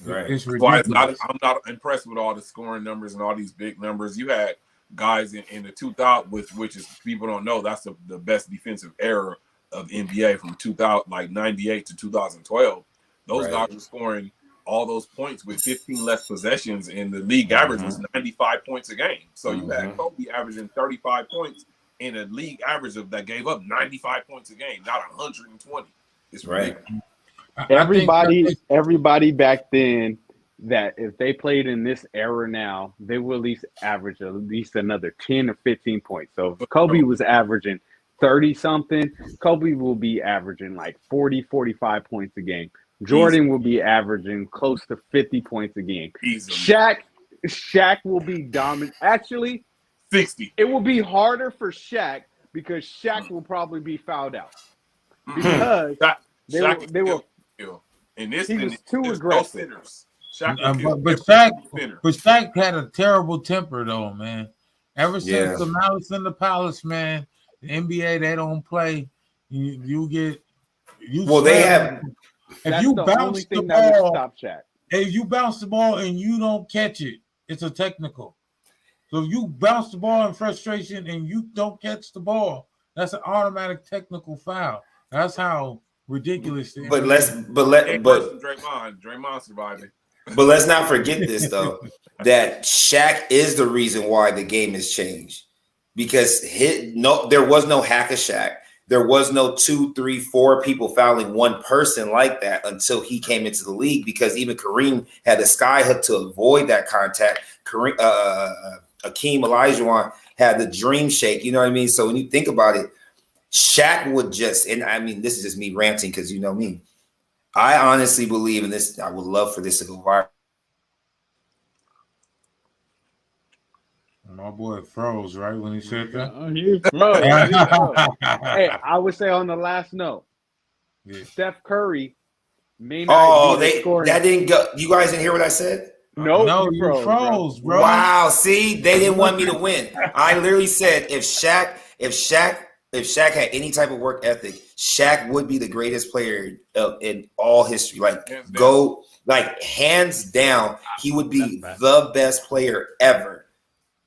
Right. It's ridiculous. I'm not impressed with all the scoring numbers and all these big numbers. You had guys in the 2000, which is people don't know, that's the best defensive era of the NBA from 2000, like 98 to 2012. Those
Right.
guys were scoring all those points with 15 less possessions, and the league average was 95 points a game. So you had Kobe averaging 35 points in a league average that gave up 95 points a game, not 120. It's
Right.
ridiculous.
Everybody back then, that if they played in this era now, they will at least average at least another 10 or 15 points. So if Kobe was averaging 30 something, Kobe will be averaging like 40, 45 points a game. Jordan will be averaging close to 50 points a game.
Easily.
Shaq will be dominant. Actually,
60.
it will be harder for Shaq because Shaq will probably be fouled out. Because they were
in this,
he was too
there's
aggressive.
No sinners. Shaq
but Shaq had a terrible temper though, man. Ever since the Malice in the Palace, man, the NBA they don't play. You get you.
Well, they have.
If you bounce the ball, if you bounce the ball and you don't catch it, it's a technical. So if you bounce the ball in frustration and you don't catch the ball, that's an automatic technical foul. That's how ridiculous it is.
But
Draymond surviving.
But let's not forget this though, that Shaq is the reason why the game has changed. Because there was no hack of Shaq. There was no 2, 3, 4 people fouling one person like that until he came into the league, because even Kareem had a sky hook to avoid that contact. Hakeem Olajuwon had the dream shake. You know what I mean? So when you think about it, Shaq would just, and I mean, this is just me ranting because you know me. I honestly believe in this. I would love for this to go viral.
My boy froze right when he said that.
He froze. Hey, I would say on the last note, Steph Curry may not.
That didn't go. You guys didn't hear what I said?
No, you froze, bro.
Wow, see, they didn't want me to win. I literally said if Shaq had any type of work ethic, Shaq would be the greatest player in all history. Hands down, he would be the best player ever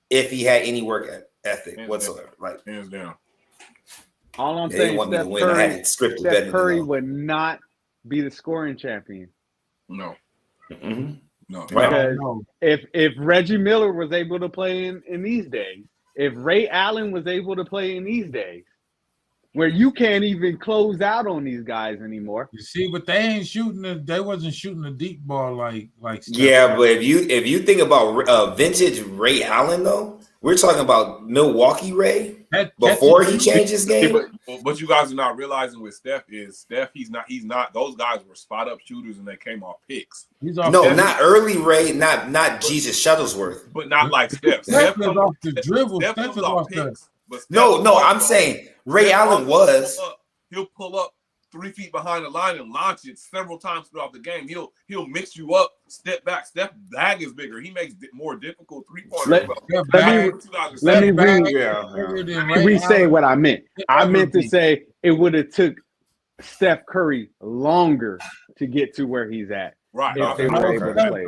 if he had any work ethic whatsoever.
Hands down.
All I'm saying, Steph Curry would not be the scoring champion.
No.
Mm-hmm.
No.
Because if Reggie Miller was able to play in these days, if Ray Allen was able to play in these days, where you can't even close out on these guys anymore.
You see, but they wasn't shooting a deep ball like Steph.
Yeah, but if you think about vintage Ray Allen though, we're talking about Milwaukee Ray before he changed his game.
What you guys are not realizing with Steph is he's not those guys were spot up shooters and they came off picks.
Not early Ray, not Jesus Shuttlesworth.
But not like Steph.
Steph is off the dribble.
Steph is off picks.
No, I'm saying Ray Allen was.
He'll pull up 3 feet behind the line and launch it several times throughout the game. He'll mix you up, step back. Steph bag is bigger. He makes more difficult 3-pointers.
Let me re-say what I meant. I meant to say it would have took Steph Curry longer to get to where he's at.
Right.
If they were able to play.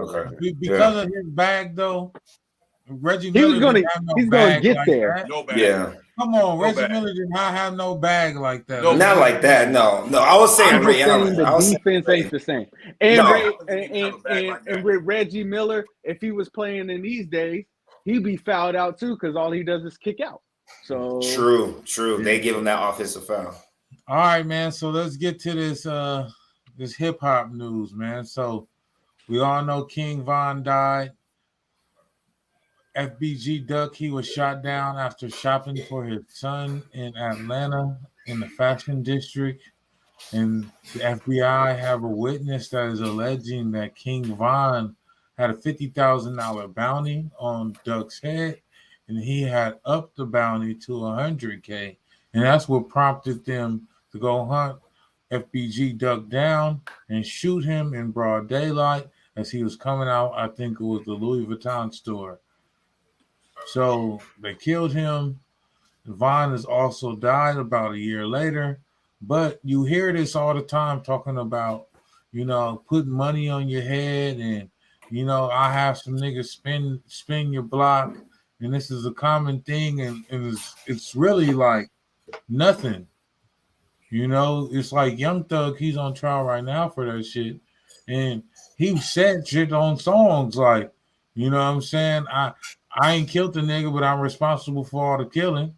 Because of his bag, though, Reggie
Miller he's gonna get
like
there.
That.
No bag.
Yeah.
Come on, Reggie Miller did not have no bag like that.
Not like that. No. I was saying Ray Allen.
The defense ain't the same. And with Reggie Miller, if he was playing in these days, he'd be fouled out too because all he does is kick out. So
true. They give him that offensive foul.
All right, man. So let's get to this hip hop news, man. So we all know King Von died. FBG Duck, he was shot down after shopping for his son in Atlanta in the fashion district. And the FBI have a witness that is alleging that King Von had a $50,000 bounty on Duck's head, and he had upped the bounty to $100K. And that's what prompted them to go hunt FBG Duck down and shoot him in broad daylight as he was coming out, I think it was the Louis Vuitton store. So they killed him. Von has also died about a year later. But you hear this all the time talking about, putting money on your head and, I have some niggas spin your block. And this is a common thing. And it's really like nothing. You know, it's like Young Thug, he's on trial right now for that shit. And he said shit on songs like, you know what I'm saying? I ain't killed the nigga, but I'm responsible for all the killing.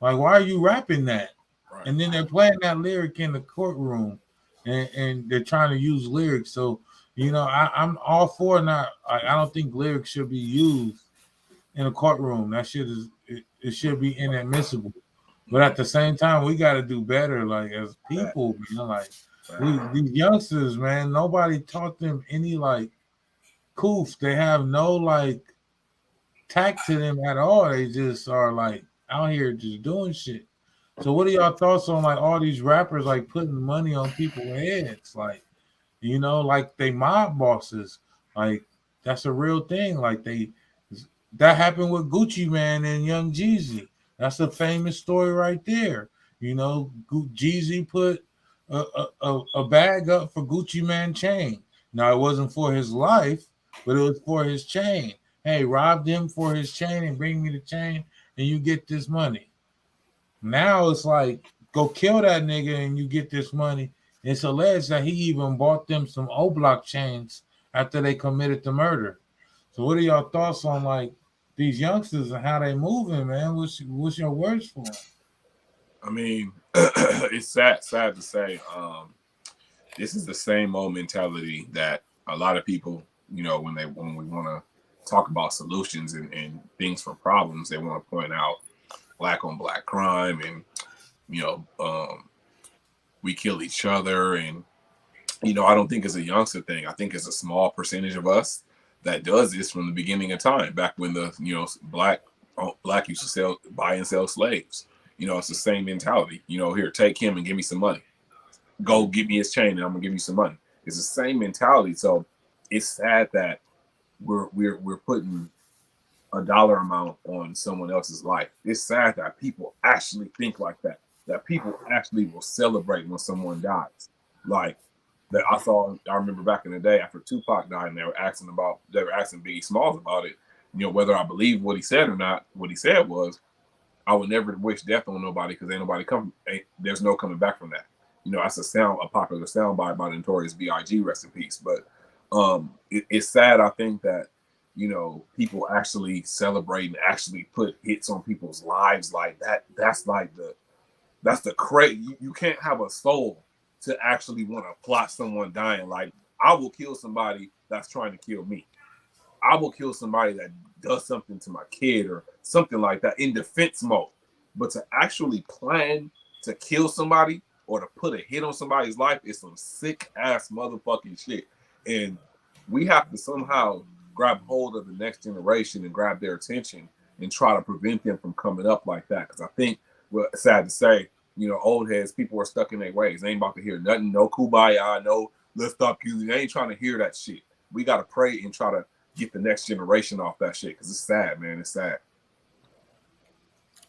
Like, why are you rapping that?
Right.
And then they're playing that lyric in the courtroom, and they're trying to use lyrics. So, you know, I'm all for not. I don't think lyrics should be used in a courtroom. That shit it should be inadmissible. But at the same time, we got to do better, like as people, man. Like these youngsters, man. Nobody taught them any like coof. They have no like tact to them at all. They just are like out here just doing shit. So what are y'all thoughts on like all these rappers like putting money on people's heads? Like, you know, like they mob bosses. Like that's a real thing. Like that happened with Gucci Man and Young Jeezy. That's a famous story right there. You know, Jeezy put a bag up for Gucci Man chain. Now it wasn't for his life, but it was for his chain. Hey, robbed him for his chain and bring me the chain, and you get this money. Now it's like go kill that nigga and you get this money. It's alleged that he even bought them some O-Block chains after they committed the murder. So what are y'all thoughts on like these youngsters and how they moving, man? What's your words for them?
I mean, it's sad to say. This is the same old mentality that a lot of people, you know, when we want to talk about solutions and things for problems, they want to point out black on black crime and, you know, we kill each other. And, you know, I don't think it's a youngster thing. I think it's a small percentage of us that does this from the beginning of time, back when the, you know, black used to buy and sell slaves. You know, it's the same mentality. You know, here, take him and give me some money. Go give me his chain and I'm gonna give you some money. It's the same mentality. So it's sad that we're putting a dollar amount on someone else's life. It's sad that people actually think like that. That people actually will celebrate when someone dies. Like that I remember back in the day after Tupac died, and they were asking Biggie Smalls about it. You know, whether I believe what he said or not. What he said was, I would never wish death on nobody because there's no coming back from that. You know, that's a popular soundbite by the Notorious B.I.G. Rest in peace. But it's sad, I think, that, you know, people actually celebrate and actually put hits on people's lives like that. That's the crazy. You can't have a soul to actually want to plot someone dying. Like, I will kill somebody that's trying to kill me. I will kill somebody that does something to my kid or something like that in defense mode. But to actually plan to kill somebody or to put a hit on somebody's life is some sick ass motherfucking shit. And we have to somehow grab hold of the next generation and grab their attention and try to prevent them from coming up like that. Because I think, well, sad to say, you know, old heads, people are stuck in their ways. They ain't about to hear nothing, no kumbaya, no let's stop killing. They ain't trying to hear that shit. We got to pray and try to get the next generation off that shit, because it's sad, man. It's sad.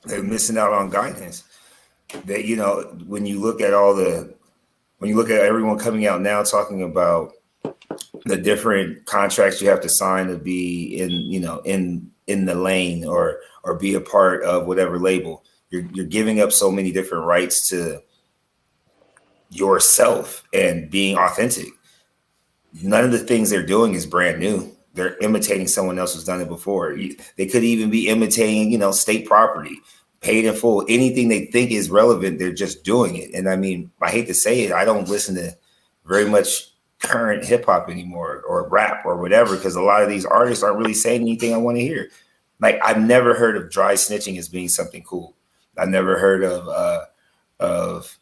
They're missing out on guidance. That, you know, when you look at everyone coming out now talking about the different contracts you have to sign to be in, you know, in the lane or be a part of whatever label, you're giving up so many different rights to yourself and being authentic. None of the things they're doing is brand new. They're imitating someone else who's done it before. They could even be imitating, you know, state property, paid in full, anything they think is relevant. They're just doing it. And I mean, I hate to say it, I don't listen to very much current hip hop anymore or rap or whatever, because a lot of these artists aren't really saying anything I want to hear. Like, I've never heard of dry snitching as being something cool. I've never heard of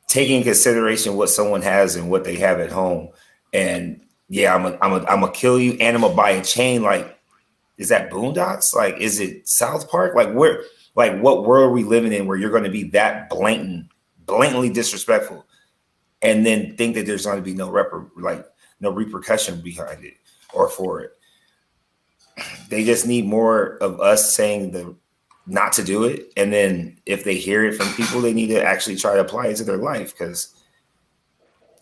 taking into consideration what someone has and what they have at home. And yeah, I'm gonna kill you and I'm gonna buy a chain. Like, is that Boondocks? Like, is it South Park? Like, what world are we living in where you're going to be that blatantly disrespectful, and then think that there's going to be no repercussion behind it or for it? They just need more of us saying not to do it, and then if they hear it from people, they need to actually try to apply it to their life. Because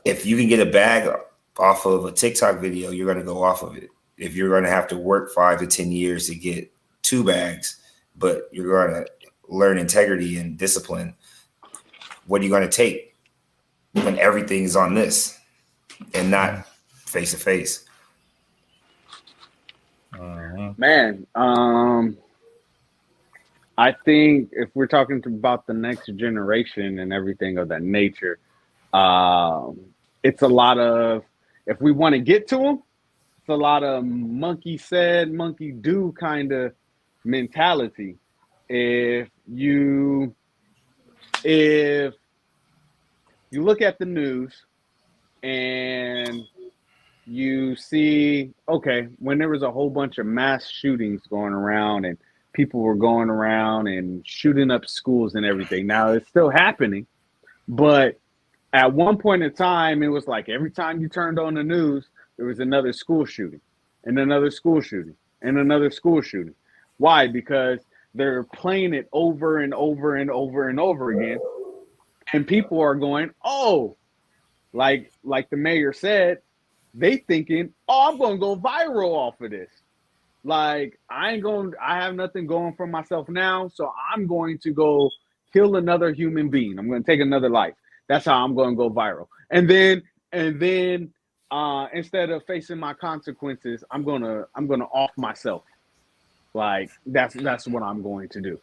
if you can get a bag off of a TikTok video, you're going to go off of it. If you're going to have to work 5 to 10 years to get 2 bags, but you're going to learn integrity and discipline, what are you going to take when everything's on this and not face to face?
Man, I think if we're talking about the next generation and everything of that nature, it's a lot of, if we want to get to them, it's a lot of monkey said, monkey do kind of mentality. If you look at the news and you see, okay, when there was a whole bunch of mass shootings going around and people were going around and shooting up schools and everything. Now it's still happening, but at one point in time, it was like every time you turned on the news, there was another school shooting and another school shooting and another school shooting. Why? Because they're playing it over and over and over and over again. And people are going, oh, like the mayor said, they thinking, oh, I'm going to go viral off of this. Like, I have nothing going for myself now, so I'm going to go kill another human being. I'm going to take another life. That's how I'm going to go viral. And then instead of facing my consequences, I'm gonna off myself. Like, that's what I'm going to do.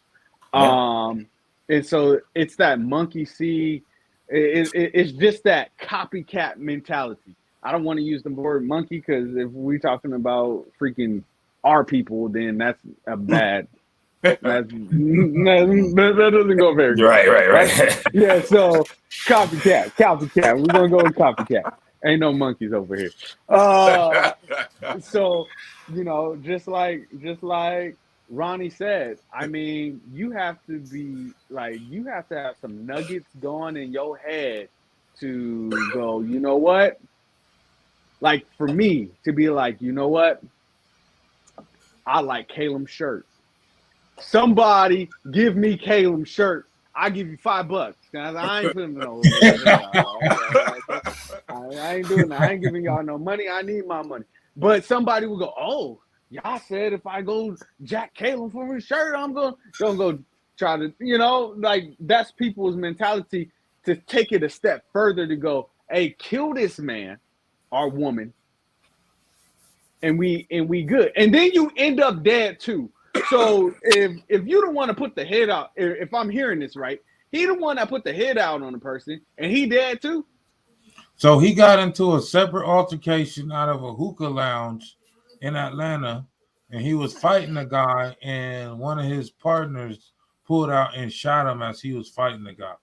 Yeah.
And so it's that monkey see. It's just that copycat mentality. I don't want to use the word monkey because if we're talking about freaking our people, then that's a bad. that doesn't go very good.
Right.
Yeah, so copycat. We're gonna go with copycat. Ain't no monkeys over here. So, just like Ronnie said, I mean, you have to have some nuggets going in your head to go, you know what? Like, for me to be like, you know what? I like Caleb's shirt. Somebody give me Caleb's shirt. I give you $5. I ain't putting no. I ain't doing that. I ain't giving y'all no money. I need my money. But somebody will go, oh, y'all said if I go jack Caleb for his shirt, I'm gonna go try to, like, that's people's mentality to take it a step further to go, hey, kill this man or woman, and we good. And then you end up dead too. So if you don't want to put the head out, if I'm hearing this right, he the one that put the head out on the person, and he dead too.
So he got into a separate altercation out of a hookah lounge in Atlanta, and he was fighting a guy, and one of his partners pulled out and shot him as he was fighting the guy.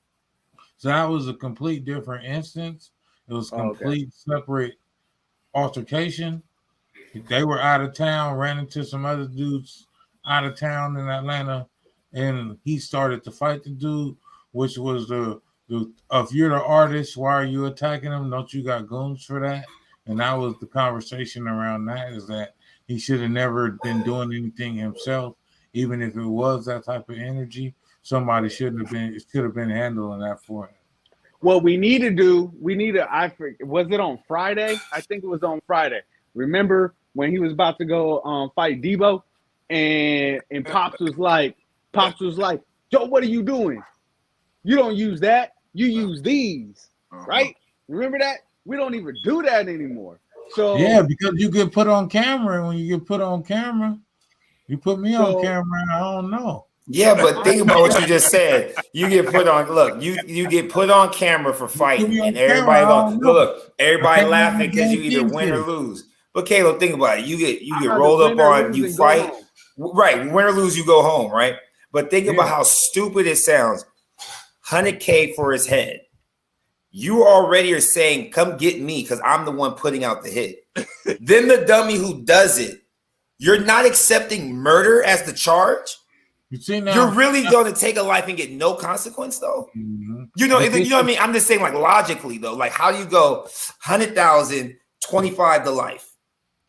So that was a complete different instance. It was complete separate altercation. They were out of town, ran into some other dudes out of town in Atlanta, and he started to fight the dude, which was the if you're the artist, why are you attacking him? Don't you got goons for that? And that was the conversation around that, is that he should have never been doing anything himself, even if it was that type of energy. Somebody should have been handling that for him.
What we need to was it on Friday? I think it was on Friday. Remember when he was about to go fight Debo, and Pops was like, yo, what are you doing? You don't use that. You use these, right? Remember that? We don't even do that anymore. So
yeah, because you get put on camera, and when you get put on camera, you put me on camera, and I don't know.
Yeah, but think about what you just said. You get put on. Look, you get put on camera for fighting, and everybody everybody laughing because you either win or lose. But Caleb, think about it. You get rolled up on. You fight, right? Win or lose, you go home, right? But think about how stupid it sounds. $100K for his head. You already are saying, "Come get me," because I'm the one putting out the hit. Then the dummy who does it, you're not accepting murder as the charge.
You see now,
you're really going to take a life and get no consequence, though.
Mm-hmm.
You know what I mean? I'm just saying, like, logically, though, like, how do you go 100,000, 25 to life?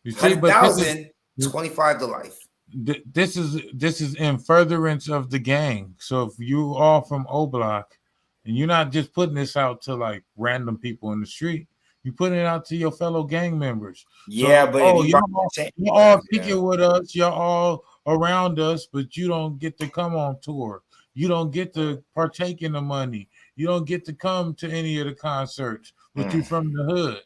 100,000, 25 to life.
This is in furtherance of the gang. So if you all from O Block, and you're not just putting this out to like random people in the street, you putting it out to your fellow gang members.
Yeah,
so,
but
y'all all kicking with us, y'all all around us, but you don't get to come on tour. You don't get to partake in the money. You don't get to come to any of the concerts, but you from the hood.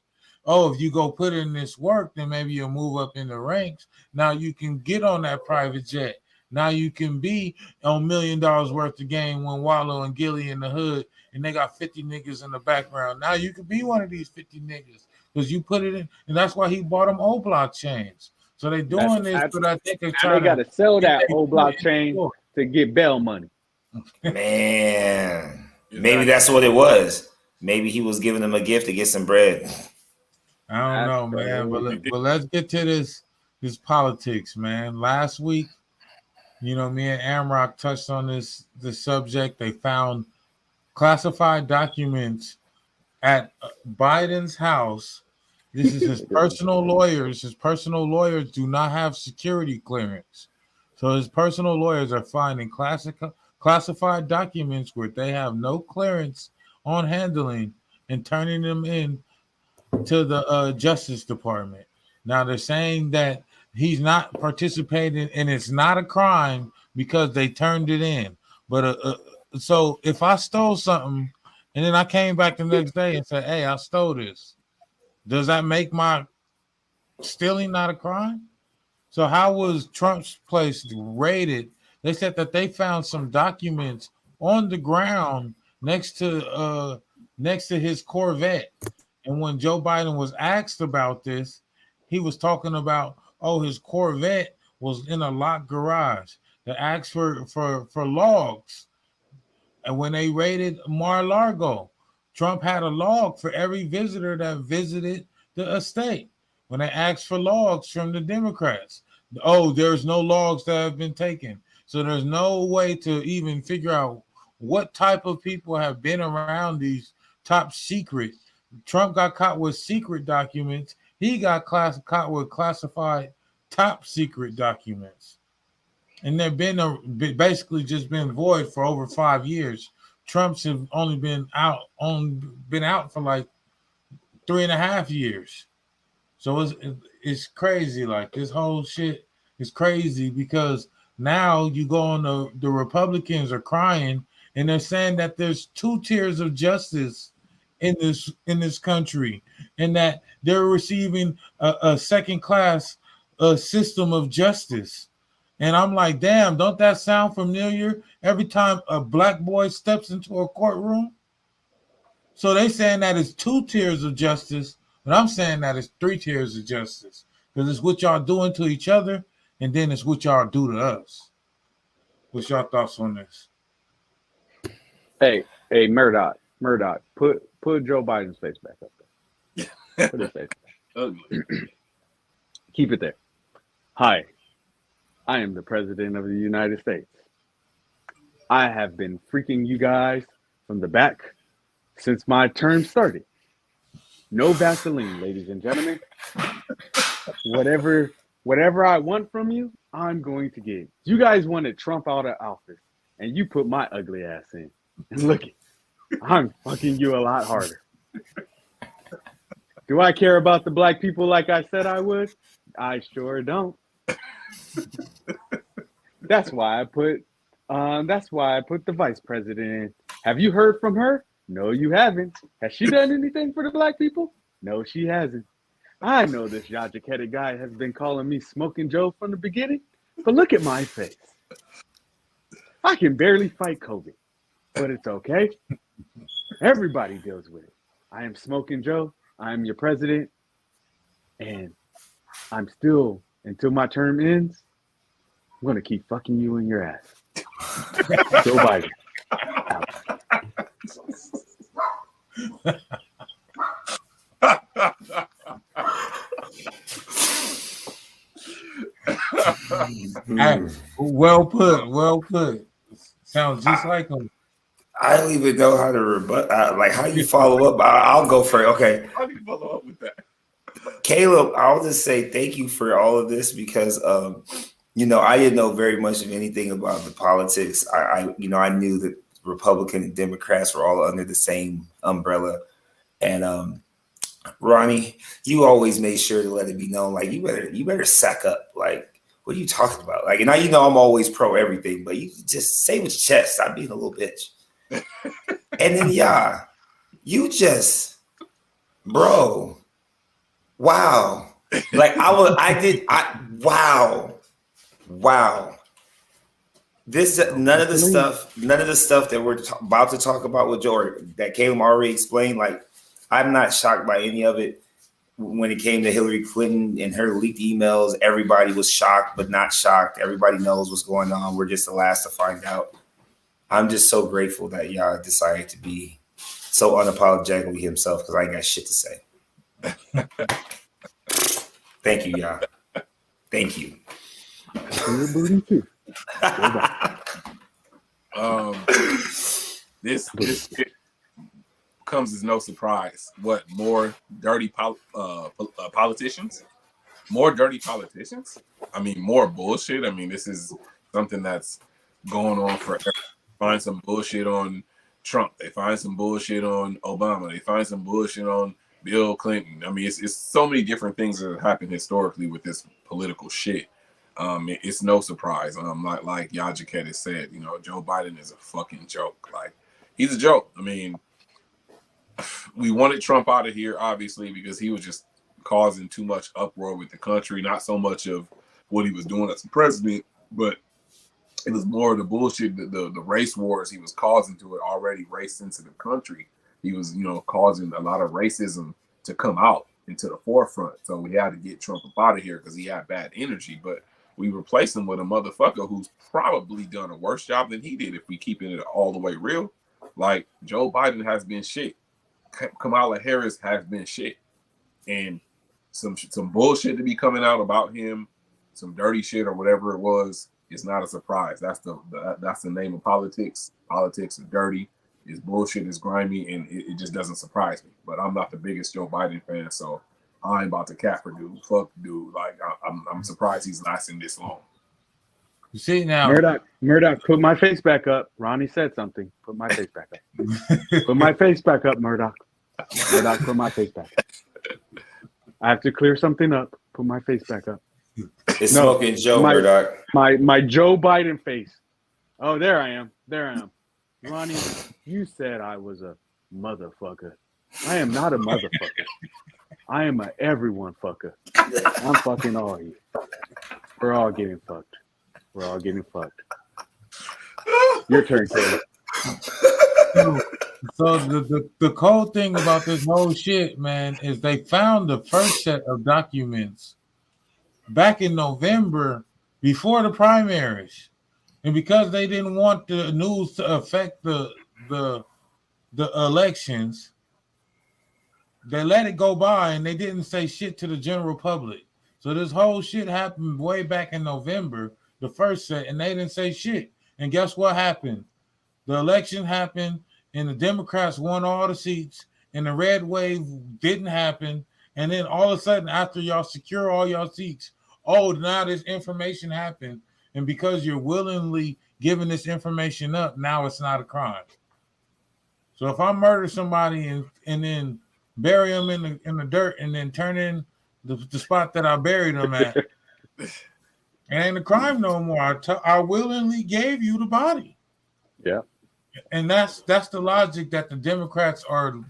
Oh, if you go put in this work, then maybe you'll move up in the ranks. Now you can get on that private jet. Now you can be on $1 million worth of game when Wallow and Gilly in the hood and they got 50 niggas in the background. Now you can be one of these 50 niggas because you put it in. And that's why he bought them old blockchains. So they're doing this so that they can try
they got to sell that
get
old blockchain to get bail money.
Man, maybe that's what it was. Maybe he was giving them a gift to get some bread.
I don't know, man. But let's get to this politics, man. Last week, you know, me and Amrock touched on this subject. They found classified documents at Biden's house. This is his personal lawyers. His personal lawyers do not have security clearance. So his personal lawyers are finding classified documents where they have no clearance on handling and turning them in to the Justice Department. Now they're saying that he's not participating and it's not a crime because they turned it in. But so if I stole something and then I came back the next day and said, hey, I stole this, does that make my stealing not a crime? So how was Trump's place raided? They said that they found some documents on the ground next to his Corvette. And when Joe Biden was asked about this, he was talking about, his Corvette was in a locked garage. They asked for logs. And when they raided Mar-a-Lago, Trump had a log for every visitor that visited the estate. When they asked for logs from the Democrats, there's no logs that have been taken. So there's no way to even figure out what type of people have been around these top secret. Trump got caught with secret documents. He got caught with classified top secret documents. And they've been basically just been void for over 5 years. Trump's have only been out for like 3.5 years. So it's crazy. Like this whole shit is crazy because now you go on the Republicans are crying and they're saying that there's 2 tiers of justice in this country and that they're receiving a second class system of justice. And I'm like, damn, don't that sound familiar every time a black boy steps into a courtroom? So they saying that it's 2 tiers of justice, but I'm saying that it's 3 tiers of justice because it's what y'all doing to each other and then it's what y'all do to us. What's your thoughts on this?
Hey, Murdoch, put Joe Biden's face back up there. Put his face back. Keep it there. Hi, I am the President of the United States. I have been freaking you guys from the back since my term started. No Vaseline, ladies and gentlemen. Whatever I want from you, I'm going to get. You guys wanted Trump out of office, and you put my ugly ass in. And look, I'm fucking you a lot harder. Do I care about the black people like I said I would? I sure don't. That's why I put the vice president in. Have you heard from her? No, you haven't. Has she done anything for the black people? No, she hasn't. I know this Yajic-headed guy has been calling me Smoking Joe from the beginning, but look at my face. I can barely fight COVID, but it's okay. Everybody deals with it. I am Smoking Joe. I am your president, and I'm still, until my term ends, I'm going to keep fucking you in your ass. Joe Biden.
Hey, well put. Sounds just like him.
I don't even know how to rebut. Like how you follow up. I'll go for it. Okay.
How do you follow up with that?
Caleb, I'll just say thank you for all of this because, I didn't know very much of anything about the politics. I knew that Republican and Democrats were all under the same umbrella. And Ronnie, you always made sure to let it be known, like, you better sack up. Like, what are you talking about? Like, and now I'm always pro everything, but you just say with your chest, stop being a little bitch. And then you just, bro, wow. Like wow. This none of the stuff that we're about to talk about with Jordan that Caleb already explained. Like, I'm not shocked by any of it. When it came to Hillary Clinton and her leaked emails, everybody was shocked, but not shocked. Everybody knows what's going on. We're just the last to find out. I'm just so grateful that y'all decided to be so unapologetically himself, because I ain't got shit to say. Thank you, y'all. Thank you.
This shit comes as no surprise. What, more dirty politicians? More dirty politicians? I mean, more bullshit. I mean, this is something that's going on forever. Find some bullshit on Trump. They find some bullshit on Obama. They find some bullshit on Bill Clinton. I mean, it's so many different things that have happened historically with this political shit. It's no surprise. Like Yajiket has said, you know, Joe Biden is a fucking joke. Like, he's a joke. I mean, we wanted Trump out of here, obviously, because he was just causing too much uproar with the country. Not so much of what he was doing as president, but it was more of the bullshit, the race wars he was causing to an already race-sensitive country. He was, you know, causing a lot of racism to come out into the forefront. So we had to get Trump up out of here because he had bad energy. But we replaced him with a motherfucker who's probably done a worse job than he did if we keep it all the way real. Like, Joe Biden has been shit. Kamala Harris has been shit. And some bullshit to be coming out about him, some dirty shit or whatever it was, it's not a surprise. That's the name of politics. Politics is dirty. It's bullshit. It's grimy, and it just doesn't surprise me. But I'm not the biggest Joe Biden fan, so I ain't about to cap for dude. Fuck dude. Like, I'm surprised he's lasting this long.
You see now,
Murdoch, put my face back up. Ronnie said something. Put my face back up. Put my face back up, Murdoch. Murdoch, put my face back up. I have to clear something up. Put my face back up.
It's smoking Joe, Murdoch.
My Joe Biden face. Oh, there I am. Ronnie, you said I was a motherfucker. I am not a motherfucker. I am a everyone fucker. I'm fucking all of you. We're all getting fucked. Your turn, Caleb.
So the cold thing about this whole shit, man, is they found the first set of documents back in November before the primaries. And because they didn't want the news to affect the elections, they let it go by and they didn't say shit to the general public. So this whole shit happened way back in November, the first set, and they didn't say shit. And guess what happened? The election happened and the Democrats won all the seats and the red wave didn't happen. And then all of a sudden, after y'all secure all y'all seats, oh, now this information happened. And because you're willingly giving this information up, now it's not a crime. So if I murder somebody and then bury them in the dirt and then turn in the spot that I buried them at, it ain't a crime no more. I willingly gave you the body.
Yeah.
And that's the logic that the Democrats are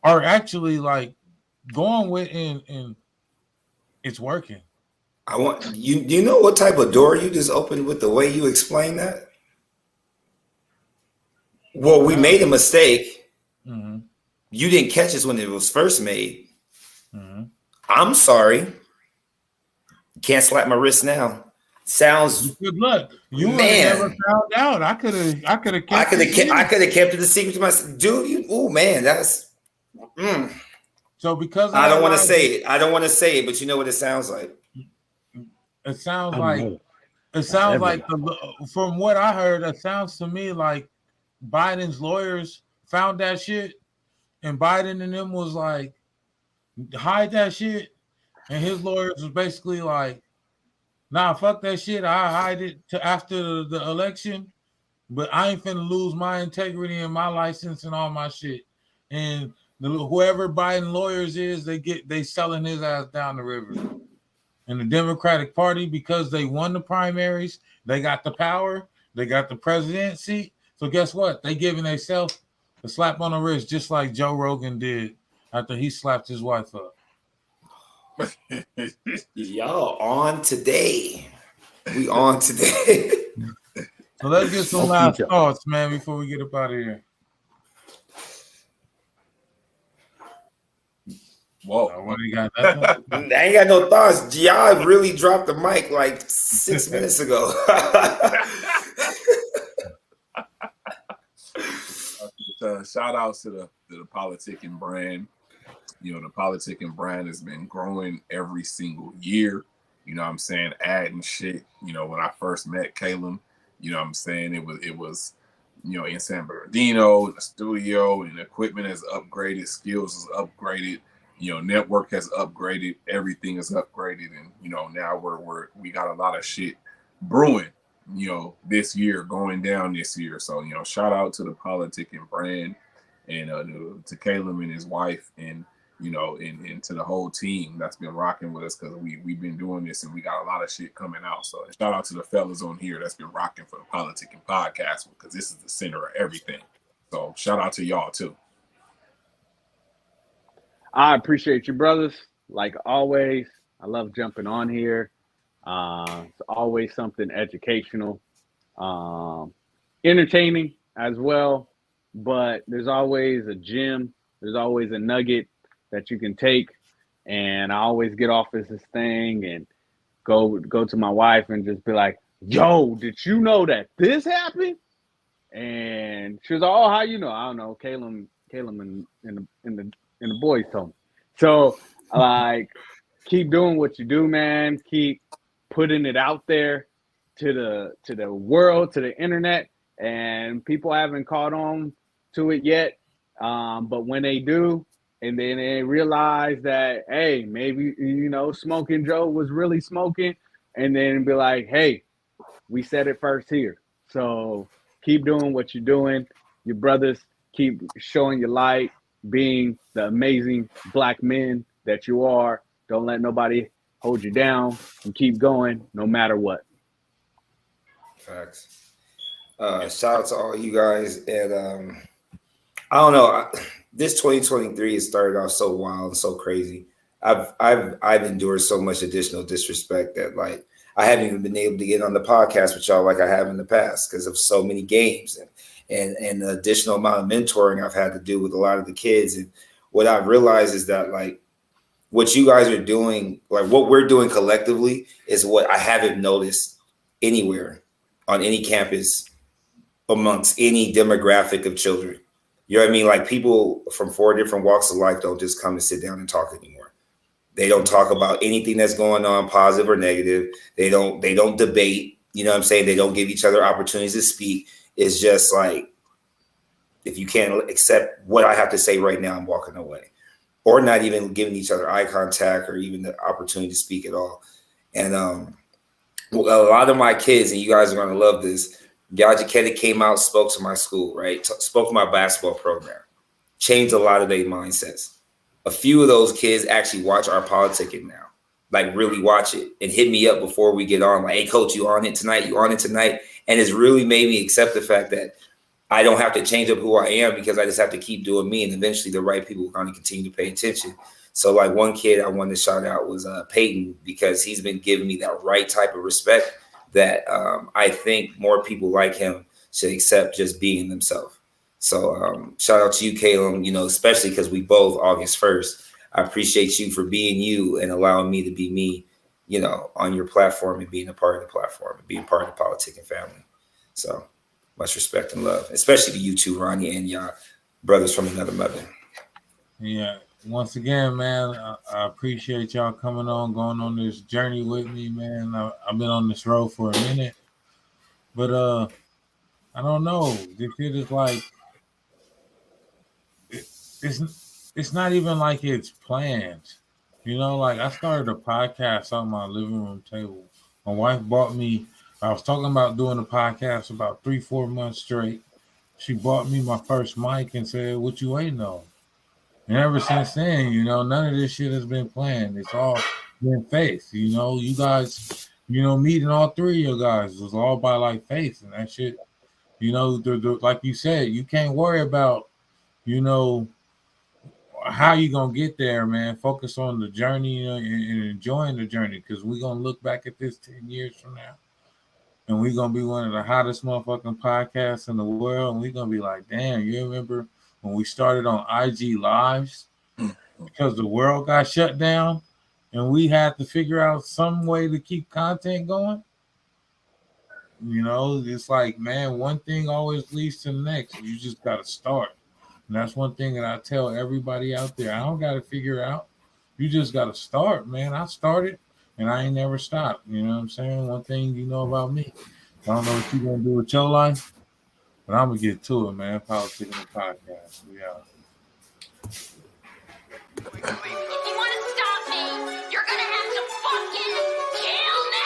actually like going with, and it's working.
I want you. Do you know what type of door you just opened with the way you explained that? Well, we made a mistake.
Mm-hmm.
You didn't catch us when it was first made.
Mm-hmm.
I'm sorry. Can't slap my wrist now. Sounds
good luck. You would have never found out. I could have kept
it a secret to myself. Dude, oh man, that's
so because
I don't want to say it. I don't want to say it, but you know what it sounds like.
It sounds like from what I heard, it sounds to me like Biden's lawyers found that shit, and Biden and them was like, hide that shit, and his lawyers was basically like, nah, fuck that shit. I hide it to after the election, but I ain't finna lose my integrity and my license and all my shit. And whoever Biden lawyers is, they selling his ass down the river. And the Democratic Party, because they won the primaries, they got the power, they got the presidency, So guess what? They giving themselves a slap on the wrist just like Joe Rogan did after he slapped his wife up.
Y'all on today. We on today.
So let's get some last thoughts, man, before we get up out of here.
Whoa.
What do you got? I
ain't got no thoughts. Y'all really dropped the mic like 6 minutes ago.
Shout out to the PolitiKan brand. You know, the PolitiKan brand has been growing every single year. You know what I'm saying? Adding shit. You know, when I first met Caleb, you know what I'm saying? It was, you know, in San Bernardino, in the studio, and the equipment has upgraded, skills has upgraded, you know, network has upgraded, everything is upgraded. And, you know, now we got a lot of shit brewing, you know, this year, going down this year. So, you know, shout out to the PolitiKan brand and to Caleb and his wife, and, you know, and to the whole team that's been rocking with us, because we've been doing this and we got a lot of shit coming out. So shout out to the fellas on here that's been rocking for the PolitiKan podcast, because this is the center of everything. So shout out to y'all too.
I appreciate you, brothers. Like always, I love jumping on here. It's always something educational, entertaining as well. But there's always a gem. There's always a nugget that you can take. And I always get off as this thing and go to my wife and just be like, yo, did you know that this happened? And she was like, oh, how you know? I don't know. Caleb and the boys told me. So like, keep doing what you do, man. Keep putting it out there to the world, to the internet, and people haven't caught on to it yet. But when they do, and then they realize that, hey, maybe, you know, Smoking Joe was really smoking, and then be like, hey, we said it first here. So keep doing what you're doing. Your brothers, keep showing your light, being the amazing black men that you are. Don't let nobody hold you down, and keep going no matter what.
Facts. Shout out to all you guys. And I don't know, this 2023 has started off so wild and so crazy. I've endured so much additional disrespect that, like, I haven't even been able to get on the podcast with y'all like I have in the past because of so many games and the additional amount of mentoring I've had to do with a lot of the kids. And what I've realized is that, like, what you guys are doing, like what we're doing collectively, is what I haven't noticed anywhere on any campus amongst any demographic of children. You know what I mean? Like, people from 4 different walks of life don't just come and sit down and talk anymore. They don't talk about anything that's going on, positive or negative. They don't debate. You know what I'm saying? They don't give each other opportunities to speak. It's just like, if you can't accept what I have to say right now, I'm walking away. Or not even giving each other eye contact or even the opportunity to speak at all. And a lot of my kids, and you guys are going to love this, Yaja Kennedy came out, spoke to my school, right? Spoke to my basketball program, changed a lot of their mindsets. A few of those kids actually watch our PolitiKan now, like really watch it and hit me up before we get on. Like, hey, coach, you on it tonight? You on it tonight? And it's really made me accept the fact that I don't have to change up who I am, because I just have to keep doing me. And eventually the right people are going to continue to pay attention. So like, one kid I wanted to shout out was Peyton, because he's been giving me that right type of respect that I think more people like him should accept just being themselves. So shout out to you, Caleb, you know, especially because we both August 1st. I appreciate you for being you and allowing me to be me, you know, on your platform and being a part of the platform and being part of the PolitiKan family. So much respect and love, especially to you two, Ronnie, and y'all brothers from another mother.
Yeah. Once again, man, I appreciate y'all coming on, going on this journey with me, man. I've been on this road for a minute, but I don't know. This shit is like, it's not even like it's planned. You know, like, I started a podcast on my living room table. My wife bought me. I was talking about doing a podcast about 3-4 months straight. She bought me my first mic and said, what you waiting on? And ever since then, you know, none of this shit has been planned. It's all been faith. You know, you guys, you know, meeting all 3 of you guys was all by like faith, and that shit You know, like you said, you can't worry about, you know, how you gonna get there, man. Focus on the journey, you know, and enjoying the journey, because we're gonna look back at this 10 years from now, and we're gonna be one of the hottest motherfucking podcasts in the world, and we're gonna be like, damn, you remember when we started on IG Lives because the world got shut down and we had to figure out some way to keep content going? You know, it's like, man, one thing always leads to the next. You just gotta start. And that's one thing that I tell everybody out there. I don't got to figure out. You just got to start, man. I started, and I ain't never stopped. You know what I'm saying? One thing you know about me. I don't know what you're going to do with your life, but I'm going to get to it, man. PolitiKan podcast. We out.
If you want to stop me, you're going to have to fucking kill me!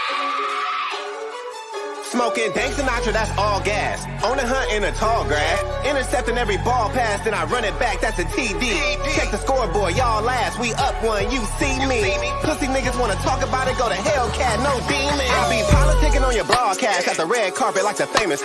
Smoking Dank Sinatra, that's all gas. On the hunt in the tall grass. Intercepting every ball pass, then I run it back, that's a TD. Check the scoreboard, y'all last. We up one, you see me. Pussy niggas wanna talk about it, go to Hellcat, no demon. I be politicking on your broadcast at the red carpet like the famous